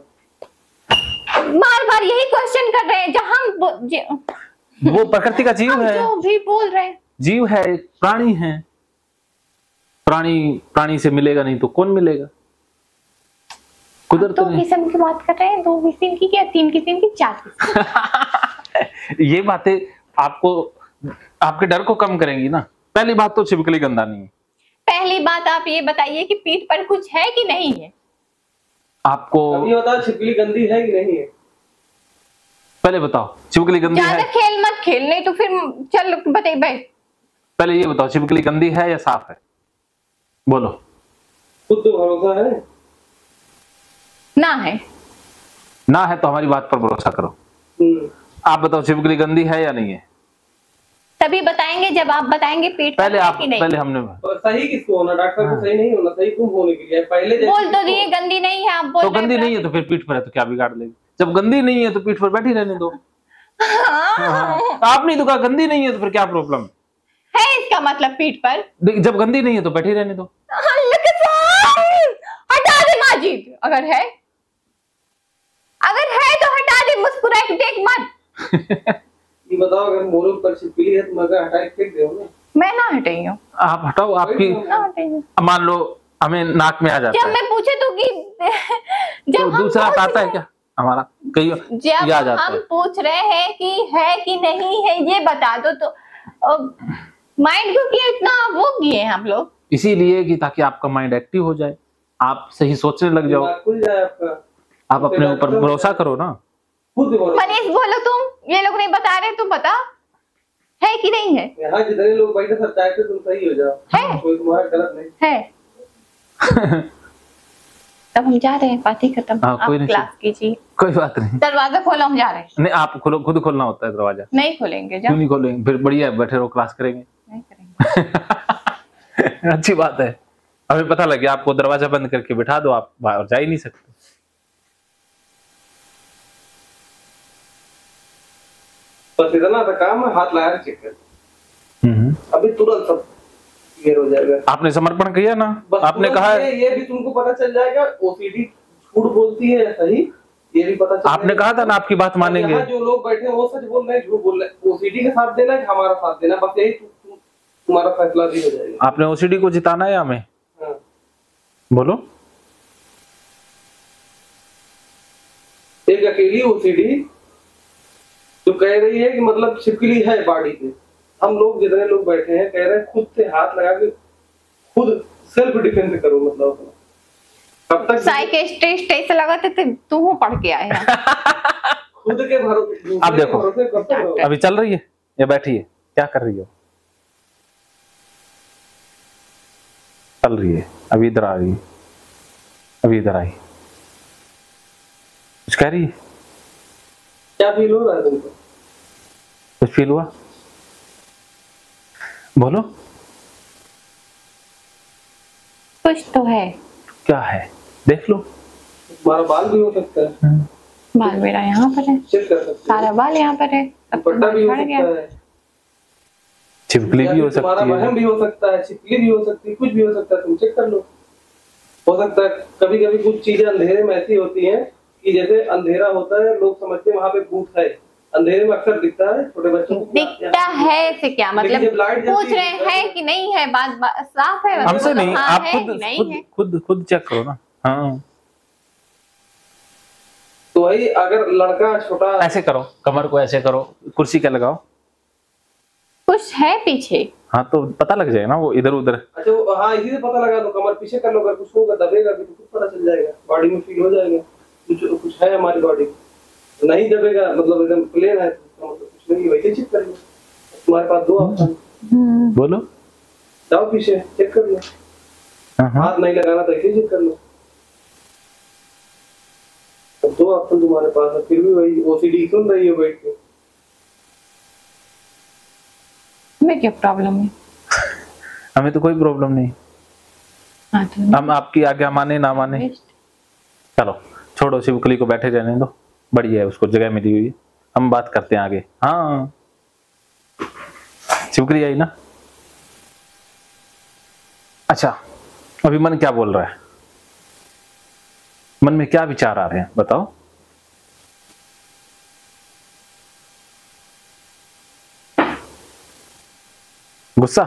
बार बार यही क्वेश्चन कर रहे हैं, जहाँ हम वो प्रकृति का जीव हम है, जो भी बोल रहे हैं। जीव है, प्राणी है, प्राणी से मिलेगा नहीं तो कौन मिलेगा? कुदरत दो ने किस्म की बात कर रहे हैं, 2 किस्म की क्या 3 किस्म की 4 किस्म ये बातें आपको आपके डर को कम करेंगी ना। पहली बात तो छिपकली गंदा नहीं है। पहली बात आप ये बताइए कि पीठ पर कुछ है कि नहीं है? आपको अब ये बताओ छिपकली गंदी है कि नहीं है? पहले बताओ छिपकली गंदी ज्यादा है? खेल मत खेल, नहीं तो फिर चल बताइए भाई। पहले ये बताओ छिपकली गंदी है या साफ है? बोलो। खुद तो भरोसा है ना है। ना है तो हमारी बात पर भरोसा करो। आप बताओ छिपकली गंदी है या नहीं है? तभी बताएंगे जब आप बताएंगे पीठ पर पहले है आप कि नहीं। पहले हमने और सही किसको होना? डॉक्टर को सही नहीं होना, सही तुम होने के लिए पहले जैसे बोल तो किसको- दिए गंदी नहीं है, आप बोल तो रहे हैं गंदी नहीं है तो फिर पीठ पर है तो क्या बिगाड़ लेगी? जब गंदी नहीं है तो पीठ पर बैठी रहने दो। हाँ। आपने तो कहा गंदी नहीं है तो फिर क्या प्रॉब्लम है इसका मतलब पीठ पर। है? जब गंदी नहीं है तो बैठी रहने दो। हटा दे माजिद, अगर है तो हटा दे, मुस्कुरा के देख मत। ये बताओ अगर मोरू पर छिपकली है तो मगर हटा के फेंक दो ना। मैं ना हटाई हूँ, आप हटाओ। आपकी ना हटाई हूँ। मान लो हमें नाक में आ जाता जब है मैं पूछे तो कि जब तो हम दूसरा पूछ आता है रहे- क्या हमारा? कहीं जब ये आ जाता हम है। पूछ रहे हैं कि है कि नहीं है ये बता दो, तो माइंड को किया इतना वो किए हम लोग। इसीलिए कि ताकि आपका माइंड एक्टिव हो जाए, आप सही सोचने लग जाओ, दिमाग खुल जाए आपका। आप अपने ऊपर भरोसा करो ना। खुद भरोसा। मनीष बोलो तुम, ये लोग नहीं बता रहे, तुम बता है कि नहीं है? यहाँ जितने लोग बैठे सब चाहते तुम सही हो जाओ, है। कोई तुम्हारा गलत नहीं। है। तब हम जा रहे हैं, बातें खत्म। हाँ, आप कोई नहीं, क्लास कीजिए। कोई बात नहीं। दरवाजा खोलो, हम जा रहे हैं। नहीं आप खोलो, खुद खोलना होता है दरवाजा। नहीं खोलेंगे, जाओ। क्यों नहीं खोलेंगे? फिर बढ़िया है, बैठे रहो, क्लास करेंगे। नहीं करेंगे। अच्छी बात है। हमें पता लग गया, आपको दरवाजा बंद करके बिठा दो, आप बाहर जा ही नहीं सकते। बस इतना सा काम है, हाथ लगा के चेक कर, अभी तुरंत सब क्लियर हो जाएगा। आपने समर्पण किया ना, बस आपने तुरंत कहा है, ये भी तुमको पता चल जाएगा ओसीडी झूठ बोलती है या सही, ये भी पता चल आपने जाएगा। कहा था ना आपकी बात मानेंगे। यहाँ जो लोग बैठे हैं वो सच बोल रहे हैं झूठ बोल रहे हैं, ओसीडी के साथ देना है कि हमारा साथ देना, बस यही तुम्हारा फैसला भी हो जाएगा। आपने ओसीडी को जिताना है हमें? हाँ। बोलो। एक अकेली ओसीडी जो कह रही है कि मतलब छिपकली है बॉडी पे, हम लोग जितने लोग बैठे हैं कह रहे हैं खुद से हाथ लगा के खुद सेल्फ डिफेंस करो, मतलब अपना। कब तक साइकियाट्रिस्ट ऐसे लगाते थे, तू पढ़ के आया। खुद के भरोसे, आप देखो। भरोसे कब तक रहोगे? अभी चल रही है या बैठी है? क्या कर रही हो? चल रही है, अभी इधर आ रही है, अभी इधर आई, कुछ कह रही है? क्या फील हो रहा है तुमको? कुछ फील हुआ? बोलो। कुछ तो है। क्या है? देख लो। तुम्हारा बाल भी हो सकता है, बाल मेरा यहाँ पर है, चेक कर सकते हो। सारा बाल यहाँ पर है, अब तो दुपट्टा भी हो बाल झड़ गया। सकता है, छिपकली या भी हो फिर तुम्हारा सकती वहम है। भी हो सकता है, छिपकली भी हो सकती है, कुछ भी हो सकता है, तुम चेक कर लो। हो सकता है कभी कभी कुछ चीजें अंधेरे में ऐसी होती हैं कि जैसे अंधेरा होता है लोग समझते हैं वहां पे भूत है, अंधेरे में अक्सर दिखता है छोटे बच्चों को। दिखता है से क्या मतलब? लेकिन जब लाइट जलती पूछ रहे हैं कि नहीं है, बात साफ है। हमसे नहीं, हाँ आप है खुद कि नहीं खुद है। खुद खुद चेक करो ना। हाँ, तो वही अगर लड़का छोटा ऐसे करो, कमर को ऐसे करो, कुर्सी के लगाओ। कुछ है पीछे। हाँ तो पता लग जाएगा ना, वो इधर उधर। अच्छा हाँ इसी से पता लगा लो, कमर पीछे कर लो, अगर कुछ होगा दबेगा भी तो कुछ पता चल जाएगा, बॉडी में फील हो जाएगा कुछ है हमारी बॉडी। नहीं दबेगा मतलब एकदम प्लेन है तो मतलब कुछ नहीं, वैसे चेक करेंगे। तुम्हारे पास 2 ऑप्शन, बोलो। जाओ पीछे चेक कर लो, हाँ, हाँ। हाथ नहीं लगाना तो ऐसे चेक कर लो। 2 ऑप्शन तुम्हारे पास है, फिर भी वही ओसीडी सुन रही है बैठ के। मैं क्या प्रॉब्लम है? हमें तो कोई प्रॉब्लम नहीं, हाँ तो हम आपकी आज्ञा माने ना माने। चलो छोड़ो, छिपकली को बैठे रहने दो, बढ़िया है, उसको जगह मिली हुई है। हम बात करते हैं आगे। हाँ छिपकली आई ना। अच्छा अभी मन क्या बोल रहा है? मन में क्या विचार आ रहे हैं बताओ? गुस्सा?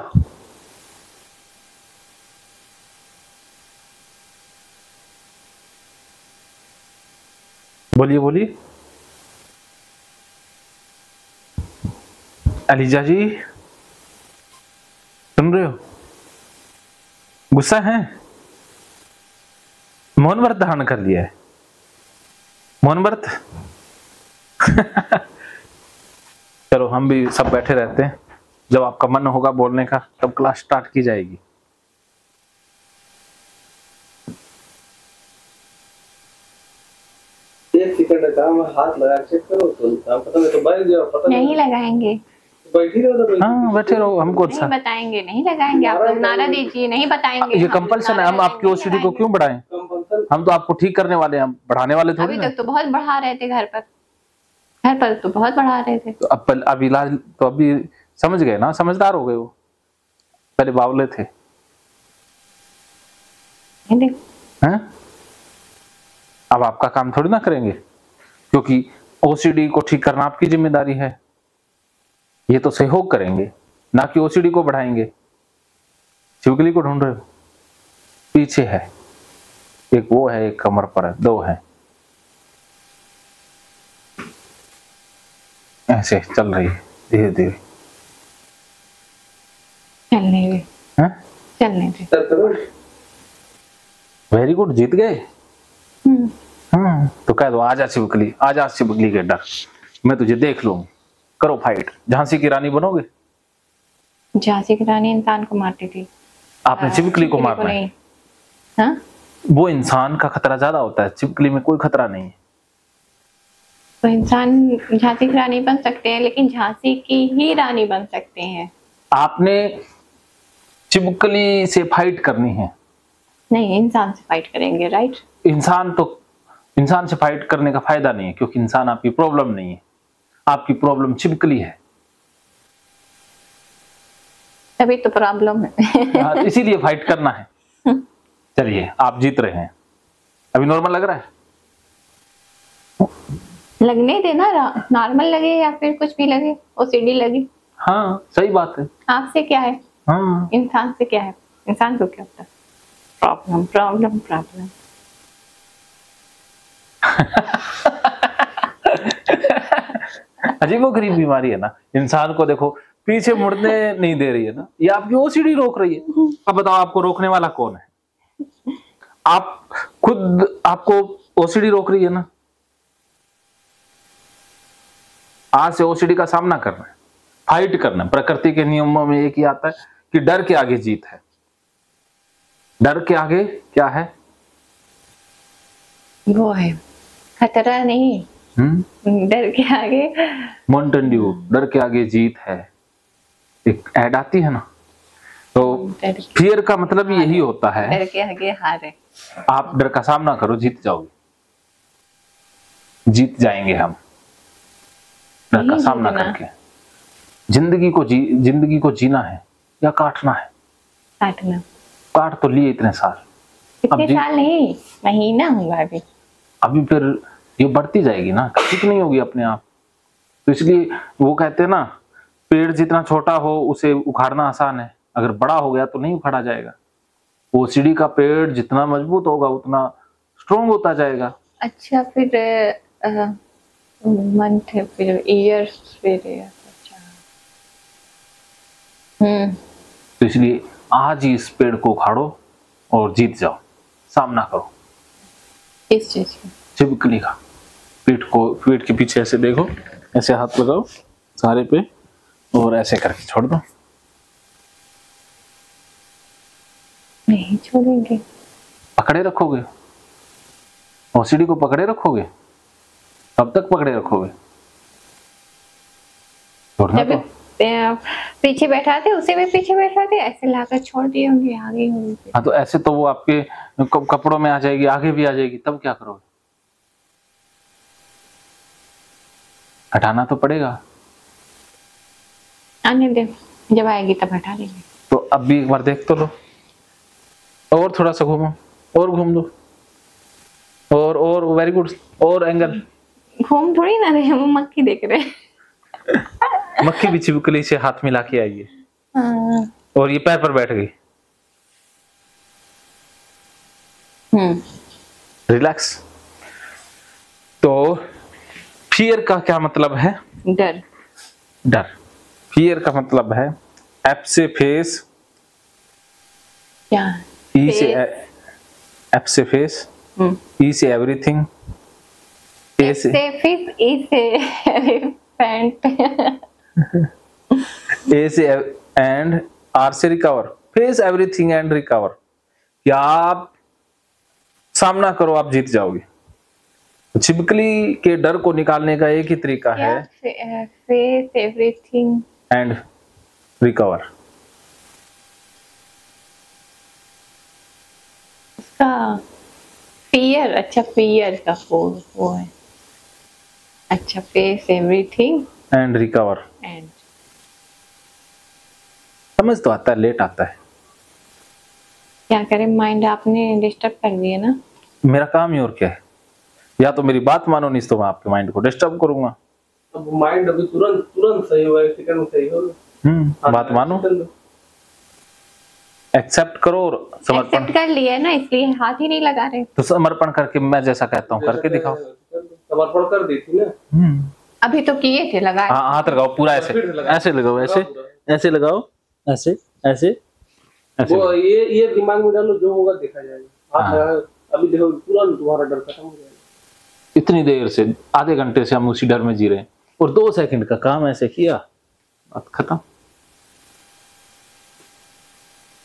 बोलिए बोलिए। अलीजा जी सुन रहे हो? गुस्सा है? मौन व्रत धारण कर लिया है? मौन व्रत चलो हम भी सब बैठे रहते हैं, जब आपका मन होगा बोलने का तब क्लास स्टार्ट की जाएगी। एक सेकंड का काम, हाथ लगा चेक करो तो काम पता नहीं तो बैठ गया, पता नहीं लगाएंगे, बैठी रहो तो हाँ बैठे रहो, हमको नहीं अच्छा। बताएंगे, नहीं लगाएंगे, आप लोग नारा दीजिए, नहीं बताएंगे। ये हम कंपल्सन है, नारा हम आपकी नहीं ओसीडी को लगाएंगे। क्यों बढ़ाएं? कंपल्सन। हम तो आपको ठीक करने वाले हैं, हम बढ़ाने वाले थोड़ी अभी ना। तक तो बहुत बढ़ा रहे थे घर पर तो बहुत बढ़ा रहे थे। तो अब इलाज तो अभी समझ गए ना, समझदार हो गए वो, पहले बावले थे। ये देखो हैं? अब आपका काम थोड़ी ना करेंगे, क्योंकि ओसीडी को ठीक करना आपकी जिम्मेदारी है। ये तो सहयोग करेंगे, ना कि ओसीडी को बढ़ाएंगे। छिपकली को ढूंढ रहे हो? पीछे है, एक वो है, एक कमर पर है, दो है। ऐसे चल रही है धीरे धीरे। चलने दे, हैं? चलने दे। वेरी गुड, जीत गए। तो कह दो आजा छिपकली, आजा छिपकली के डर, मैं तुझे देख लूंगी, करो फाइट। झांसी की रानी बनोगे? झांसी की रानी इंसान को मारती थी, आपने छिपकली को मारना है। नहीं। हाँ? वो इंसान का खतरा ज्यादा होता है, छिपकली में कोई खतरा नहीं है। तो इंसान झांसी की रानी बन सकते हैं, लेकिन झांसी की ही रानी बन सकते हैं। आपने छिपकली से फाइट करनी है। नहीं, इंसान से फाइट करेंगे, राइट? इंसान से फाइट करने का फायदा नहीं है, क्योंकि इंसान आपकी प्रॉब्लम नहीं है, आपकी प्रॉब्लम छिपकली है। तभी तो प्रॉब्लम है। इसीलिए फाइट करना है। चलिए आप जीत रहे हैं, अभी नॉर्मल लग रहा है? लगने देना, नॉर्मल लगे या फिर कुछ भी लगे, ओसीडी लगे। हाँ सही बात है। आपसे क्या है? हाँ इंसान से क्या है? इंसान को क्या होता है? Problem problem problem. अजीबोगरीब बीमारी है ना, इंसान को देखो पीछे मुड़ने नहीं दे रही है ना, ये आपकी ओसीडी रोक रही है। अब बताओ आपको रोकने वाला कौन है? आप खुद आपको ओसीडी रोक रही है ना। आज से ओसीडी का सामना करना है, फाइट करना है। प्रकृति के नियमों में एक ही आता है कि डर के आगे जीत है। डर के आगे क्या है? वो है खतरा नहीं, डर के आगे माउंटेन ड्यू, डर के आगे जीत है। एक ऐड आती है ना, तो फियर का मतलब यही होता है, डर के आगे हार है। आप डर का सामना करो, जीत जाओगे, जीत जाएंगे हम डर का सामना करके। जिंदगी को जीना है या काटना है? काटना। काट तो लिए इतने साल, इतने साल नहीं, महीना हुआ अभी फिर ये बढ़ती जाएगी ना, ठीक नहीं होगी अपने आप। तो इसलिए वो कहते हैं ना, पेड़ जितना छोटा हो उसे उखाड़ना आसान है, अगर बड़ा हो गया तो नहीं उखाड़ा जाएगा। ओसीडी का पेड़ जितना मजबूत होगा उतना स्ट्रॉन्ग होता जाएगा। अच्छा, फिर मंथ, फिर ईयर्स, फिर अच्छा। तो इसलिए आज ही इस पेड़ को उखाड़ो और जीत जाओ, सामना करो। इस चीज को, छिपकली का पीठ के पीछे ऐसे देखो, ऐसे हाथ लगाओ सारे पे और ऐसे करके छोड़ दो। नहीं छोड़ेंगे। पकड़े रखोगे, ओसीडी को पकड़े रखोगे, कब तक पकड़े रखोगे? छोड़ना तो। पीछे बैठा थे, उसे भी पीछे बैठा थे, ऐसे लाकर छोड़ दिए होंगे, आगे होंगे। हाँ तो ऐसे तो वो आपके कपड़ों में आ जाएगी, आगे भी आ जाएगी, तब क्या करोगे? हटाना तो पड़ेगा। आने दे, जब आएगी तब हटा देंगे। तो अब भी एक बार देख तो लो, और थोड़ा सा घूमो, और घूम दो, और वेरी गुड, और एंगल। घूम थोड़ी ना रहे, हम मक्खी देख रहे हैं। मक्खी भी छिपकली से हाथ मिला के आई है। हाँ। और ये पैर पर बैठ गई। रिलैक्स। तो फियर का क्या मतलब है? डर। डर। फियर का मतलब है एफ से फेस, क्या? ई से एफ से फेस, ई से एवरीथिंग, ए से फिश, ई से एलिफेंट, ए से एंड, आर से recover. Face everything and recover. क्या आप सामना करो, आप जीत जाओगे। छिपकली के डर को निकालने का एक ही तरीका है, फेस एवरीथिंग एंड रिकवर। उसका फियर, अच्छा फियर का वो है, अच्छा face everything and recover. And समझ तो आता है, लेट आता है। क्या करें, माइंड आपने डिस्टर्ब कर दिया ना। मेरा काम ही और क्या है, या तो मेरी बात मानो, नहीं तो मैं आपके माइंड को डिस्टर्ब करूंगा। अब माइंड अभी तुरंत तुरंत सही होगा, एक सेकंड में सही होगा। बात मानो, एक्सेप्ट करो और समर्पण। एक्सेप्ट कर लिया ना, इसलिए हाथ ही नहीं लगा रहे। तो समर्पण करके, मैं जैसा कहता हूँ करके दिखाओ। समर्पण कर दी थी ना। अभी तो किए थे, लगाए। हाँ, हाथ लगाओ पूरा, ऐसे ऐसे लगाओ, ऐसे ऐसे लगाओ, ऐसे ऐसे ऐसे। वो ये दिमाग में डालो, जो होगा देखा जाएगा। हाथ लगाओ, अभी देखो तुरंत तुम्हारा डर खत्म हो जाएगा। इतनी देर से, आधे घंटे से हम उसी डर में जी रहे हैं, और 2 सेकंड का काम ऐसे किया, बात खत्म।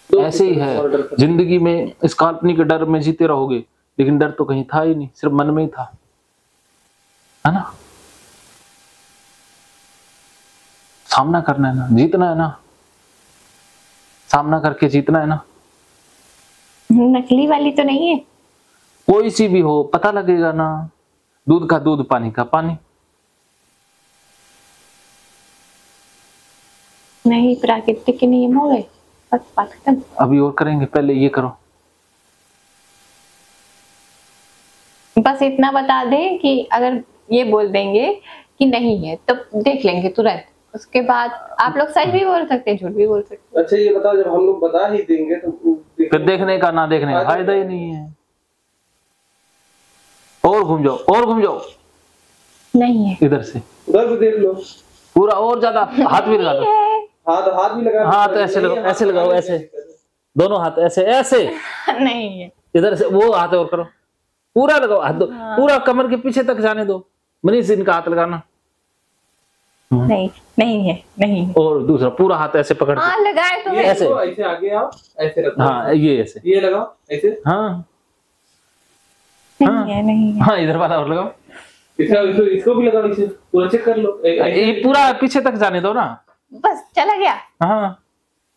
ऐसे ही है जिंदगी में, इस काल्पनिक डर में जीते रहोगे, लेकिन डर तो कहीं था ही नहीं, सिर्फ मन में ही था, है ना। सामना करना है ना, जीतना है ना, सामना करके जीतना है ना। नकली वाली तो नहीं है, कोई सी भी हो, पता लगेगा ना। दूध का दूध, पानी का पानी। नहीं, प्राकृतिक के नियम हो गए, बस बात खत्म। अभी और करेंगे, पहले ये करो। बस इतना बता दे कि अगर ये बोल देंगे कि नहीं है तो देख लेंगे तुरंत। उसके बाद आप लोग सच भी बोल सकते हैं, झूठ भी बोल सकते हैं। अच्छा ये बताओ, जब हम लोग बता ही देंगे तो फिर देखने का ना देखने का फायदा ही नहीं है। और घूम जाओ, और घूम जाओ, नहीं है, इधर से उधर भी देख लो पूरा, और ज्यादा हाथ भी लगा दो। हाथ भी लगा, हाथ ऐसे लगाओ, ऐसे लगाओ, ऐसे दोनों हाथ ऐसे ऐसे। नहीं है, इधर से वो हाथ और करो, पूरा लगाओ हाथ, दो पूरा कमर के पीछे तक जाने दो। मनीष, इनका हाथ लगाना। नहीं, नहीं है, नहीं है। और दूसरा पूरा हाथ ऐसे पकड़ के, लगाए तो ऐसे ऐसे आगे आओ, ऐसे रखो। हाँ, ये ऐसे, ये लगाओ ऐसे। हाँ नहीं है, नहीं है। हाँ, इधर वाला और लगाओ। इसको भी लगाओ, इसे पूरा चेक कर लो। ये पूरा पीछे तक जाने दो ना। बस चला गया। हाँ,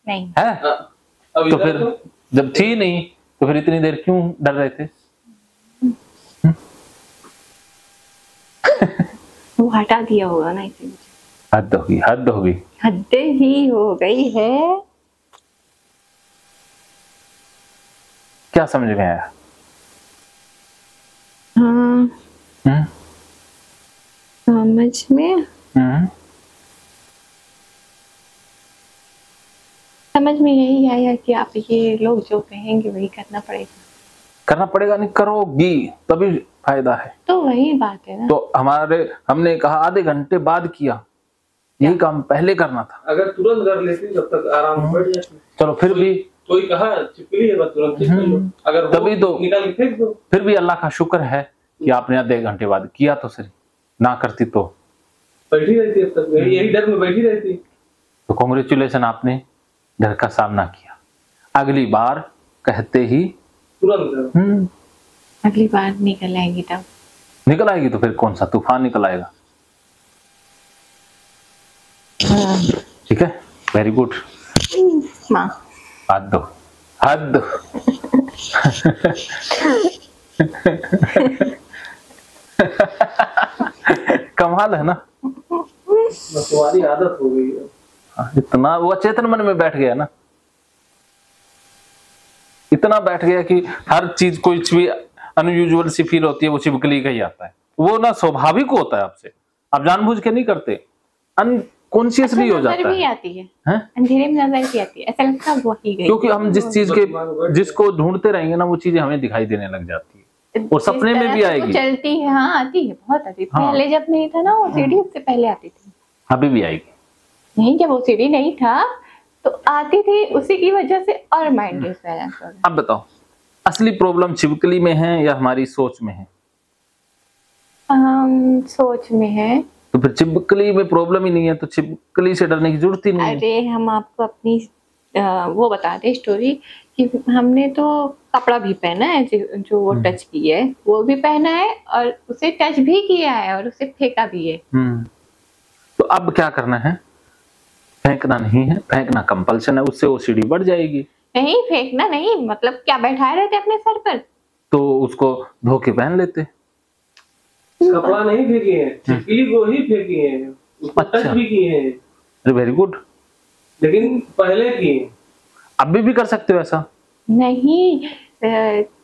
नहीं है। अब तो फिर जब थी नहीं तो फिर इतनी देर क्यों डर रहे थे? वो हटा दिया होगा ना, इसीलिए। हद होगी, हद होगी, हद ही हो गई है। क्या समझ में आया? हाँ, समझ में, समझ में यही आया कि आप ये लोग जो कहेंगे वही करना पड़ेगा। करना पड़ेगा नहीं, करोगी तभी फायदा है। तो वही बात है ना। तो हमने कहा आधे घंटे बाद किया, यही काम पहले करना था। अगर तुरंत कर लेती तब तक आराम से बैठ जाती। चलो फिर भी कोई कहा छिपकली है, बस तुरंत चेक कर लो। अगर तभी तो निकाल के फेंक दो। फिर भी अल्लाह का शुक्र है कि आपने आधे घंटे बाद किया, तो सही, ना करती तो बैठी रहती अब तक, यही डर में बैठी रहती। तो कांग्रेचुलेशन, आपने डर का सामना किया। अगली बार कहते ही तुरंत करो। अगली बार निकल आएगी, तब निकल आएगी, तो फिर कौन सा तूफान निकल आएगा। ठीक है, वेरी गुड। माँ हाथ दो, हाथ दो। कमाल है ना, बस तुम्हारी आदत हो गई है। इतना वो चेतन मन में बैठ गया ना, इतना बैठ गया कि हर चीज कोई भी अनयूजुअल सी फील होती है, वो छिपकली का ही आता है। वो ना स्वाभाविक होता है आपसे, आप जानबूझ के नहीं करते, अनकॉन्शियसली हो जाता भी है। आती है, अंधेरे में नजर भी आती है, ऐसा लगता है वो ही गई। क्योंकि हम जिस चीज के जिसको ढूंढते रहेंगे ना, वो चीजें हमें दिखाई देने लग जाती है। और सपने में भी आएगी। चलती है, हाँ आती है, बहुत आती है। हाँ। पहले जब नहीं था ना वो सीढ़ी, उससे पहले आती थी। अभी भी आएगी। नहीं, जब वो सीढ़ी नहीं था तो आती थी, उसी की वजह से और माइंड डिस्बैलेंस हो गया। अब बताओ, असली प्रॉब्लम छिपकली में है या हमारी सोच में है? सोच में है। तो फिर छिपकली में प्रॉब्लम ही नहीं है तो छिपकली से डरने की जरूरत ही नहीं है। अरे हम आपको अपनी वो बताते स्टोरी कि हमने तो कपड़ा भी पहना है जो वो टच की है, वो भी पहना है और उसे टच भी किया है और उसे फेंका भी है। तो अब क्या करना है? फेंकना नहीं है, फेंकना कंपल्सन है, उससे ओसीडी बढ़ जाएगी। नहीं, फेंकना नहीं, मतलब क्या बैठाए रहते अपने सर पर? तो उसको धो के पहन लेते। कपड़ा नहीं फेंकी है, छिपकली को ही फेंकी है, उसको टच भी किए हैं। अरे वेरी गुड। लेकिन पहले की अभी भी कर सकते हो ऐसा? नहीं,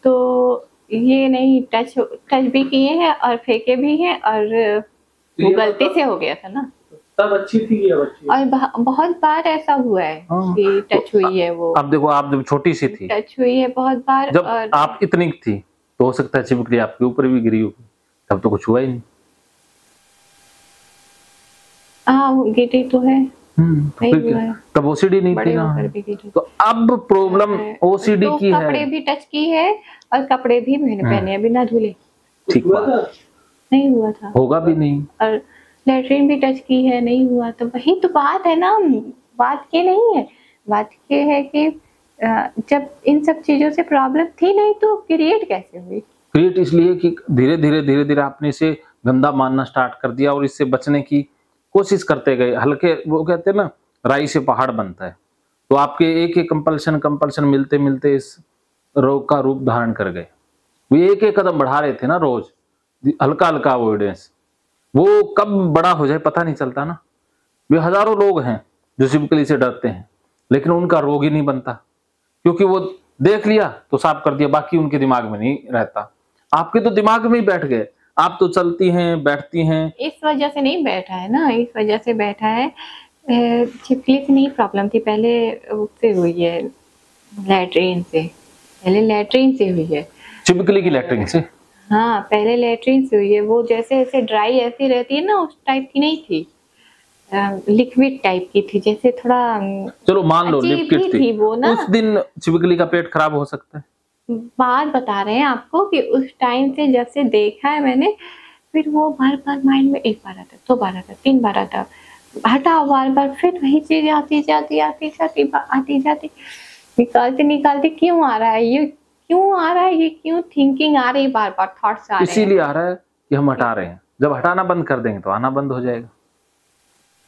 तो ये नहीं, टच भी किए हैं और फेंके भी हैं, और वो गलती से हो गया था ना, तब अच्छी थी ये बच्ची। और बहुत बार ऐसा हुआ है कि टच हुई है वो। अब देखो, आप जब छोटी सी थी, टच हुई है बहुत बार, जब और आप इतनी थी तो हो सकता है छिपकली आपके ऊपर भी गिरी होगी, तब तो कुछ हुआ ही नहीं। हाँ, गिरी तो है। तो फिर क्या? तब ओसीडी नहीं थी ना। तो अब प्रॉब्लम ओसीडी की है। कपड़े भी टच की है और कपड़े भी मैंने पहने बिना धुले। ठीक बात। नहीं हुआ था, होगा भी नहीं। और लेटरिन भी टच की है, नहीं हुआ। तो वही तो बात है ना, बात ये नहीं है, बात ये है कि जब इन सब चीजों से प्रॉब्लम थी नहीं तो क्रिएट कैसे हुई? क्रिएट इसलिए कि धीरे धीरे आपने इसे गंदा मानना स्टार्ट कर दिया और इससे बचने की कोशिश करते गए। हल्के, वो कहते हैं ना, राई से पहाड़ बनता है। तो आपके एक एक कंपल्शन मिलते मिलते इस रोग का रूप धारण कर गए। वो एक एक कदम बढ़ा रहे थे ना रोज, हल्का हल्का अवॉइडेंस। वो कब बड़ा हो जाए पता नहीं चलता ना। वे हजारों लोग हैं जो छिपकली से डरते हैं, लेकिन उनका रोग ही नहीं बनता, क्योंकि वो देख लिया तो साफ कर दिया, बाकी उनके दिमाग में नहीं रहता। आपके तो दिमाग में ही बैठ गए, आप तो चलती हैं, बैठती हैं। इस वजह से नहीं बैठा है ना, इस वजह से बैठा है। छिपकली से नहीं प्रॉब्लम थी, पहले उससे हुई है, लैट्रिन से। पहले लैट्रिन से हुई है, छिपकली की लैट्रिन से। हाँ, पहले लैट्रिन से हुई है। वो जैसे ऐसे ड्राई ऐसी रहती है ना, उस टाइप की नहीं थी, लिक्विड टाइप की थी, जैसे थोड़ा, चलो मान लो लिक्विड थी वो ना। उस दिन छिपकली का पेट खराब हो सकता है। बात बता रहे हैं आपको कि उस टाइम से जब से देखा है मैंने, फिर वो बार बार माइंड में एक बार आता, 2 बार आता, 3 बार आता, हटा बार बार, फिर वही चीज आती जाती, निकालते क्यों आ रहा है ये, क्यों आ रहा है ये, क्यों थिंकिंग आ रही, बार बार थॉट्स आ रहे हैं। इसीलिए आ रहा है कि हम हटा रहे हैं। जब हटाना बंद कर देंगे तो आना बंद हो जाएगा।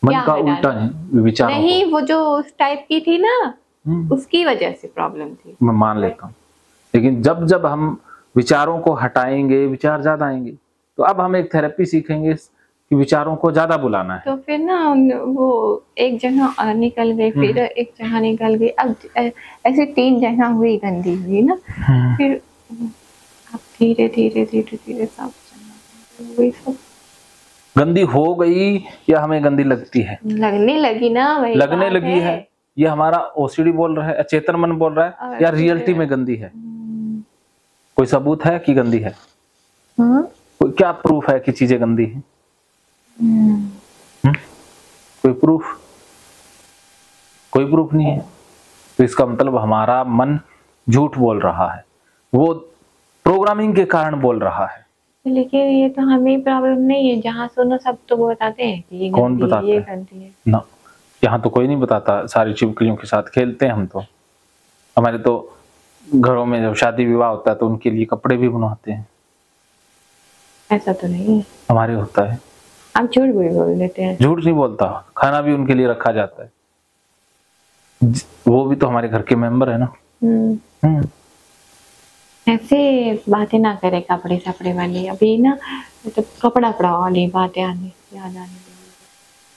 मन का उल्टा है विचार। नहीं, वो जो उस टाइप की थी ना, उसकी वजह से प्रॉब्लम थी, मैं मान लेता हूँ। लेकिन जब जब हम विचारों को हटाएंगे, विचार ज्यादा आएंगे। तो अब हम एक थेरेपी सीखेंगे कि विचारों को ज्यादा बुलाना है। तो फिर ना वो एक जगह निकल गई, फिर एक जगह निकल गई, अब ऐसे 3 जगह हुई, गंदी हुई ना। फिर अब धीरे धीरे सब गंदी हो गई या हमें गंदी लगती है? लगने लगी ना, वही लगने लगी है। ये हमारा ओसीडी बोल रहा है, अचेतन मन बोल रहा है, या रियलिटी में गंदी है? कोई सबूत है कि गंदी है? कोई क्या प्रूफ है कि चीजें गंदी है? कोई प्रूफ नहीं है। तो इसका मतलब हमारा मन झूठ बोल रहा है, वो प्रोग्रामिंग के कारण बोल रहा है। लेकिन ये तो हमें प्रॉब्लम नहीं है, जहाँ सुनो सब तो बताते हैं कि ये कौन बताता है, ये गंदी है ना। यहाँ तो कोई नहीं बताता। सारी छिपकलियों के साथ खेलते हैं हम तो। हमारे तो घरों में जब शादी विवाह होता है तो उनके लिए कपड़े भी बनवाते हैं। ऐसा तो नहीं है, हमारे होता है। आप झूठ भी बोल देते हैं। झूठ नहीं बोलता, खाना भी उनके लिए रखा जाता है। वो भी तो हमारे घर के मेंबर है ना। ऐसे बातें ना करे कपड़े सपड़े वाली, अभी ना तो कपड़ा वाली बातें याद आने लगी।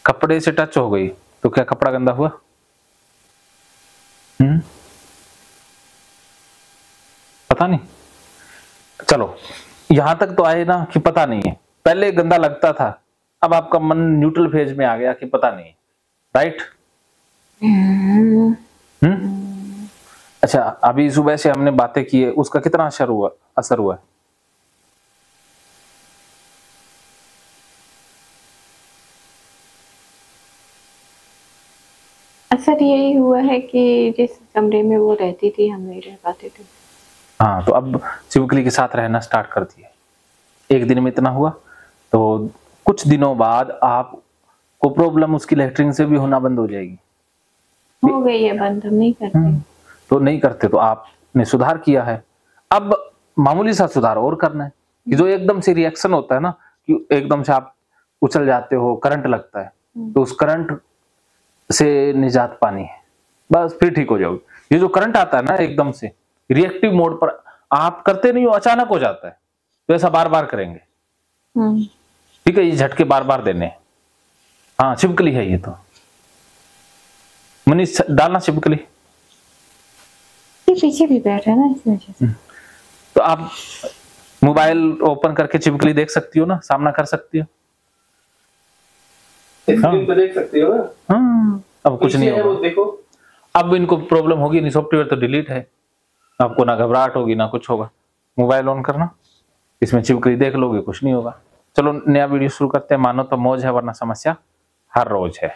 कपड़े से टच हो गई तो क्या कपड़ा गंदा हुआ? पता नहीं। चलो यहां तक तो आए ना कि पता नहीं है। पहले गंदा लगता था, अब आपका मन न्यूट्रल फेज में आ गया कि पता नहीं, राइट? अच्छा, अभी सुबह से हमने बातें की है, उसका कितना असर हुआ है? असर यही हुआ है कि जिस कमरे में वो रहती थी हम नहीं रह पाते थे। हाँ, तो अब छिपकली के साथ रहना स्टार्ट कर दिए। एक दिन में इतना हुआ तो कुछ दिनों बाद आपको प्रॉब्लम उसकी लेटरिन से भी होना बंद हो जाएगी। हो गई है बंद, हम नहीं करते। तो नहीं करते तो आपने सुधार किया है। अब मामूली सा सुधार और करना है कि जो एकदम से रिएक्शन होता है ना, कि एकदम से आप उछल जाते हो, करंट लगता है, तो उस करंट से निजात पानी है, बस फिर ठीक हो जाओगे। ये जो करंट आता है ना एकदम से रिएक्टिव मोड पर, आप करते नहीं हो, अचानक हो जाता है, तो ऐसा बार बार करेंगे। ठीक है, ये झटके बार बार देने हैं। हाँ, छिपकली है ये तो। मनीष डालना छिपकली, ये पीछे भी बैठा है ना इस वजह से। तो आप मोबाइल ओपन करके छिपकली देख सकती हो ना, सामना कर सकती हो। स्क्रीन पे देख सकती हो ना। हाँ, अब कुछ नहीं है वो होगा। देखो, अब इनको प्रॉब्लम होगी नहीं, सॉफ्टवेयर तो डिलीट है, आपको ना घबराहट होगी ना कुछ होगा। मोबाइल ऑन करना, इसमें छिपकली देख लोगे, कुछ नहीं होगा। चलो नया वीडियो शुरू करते हैं। मानो तो मौज है वरना समस्या हर रोज है।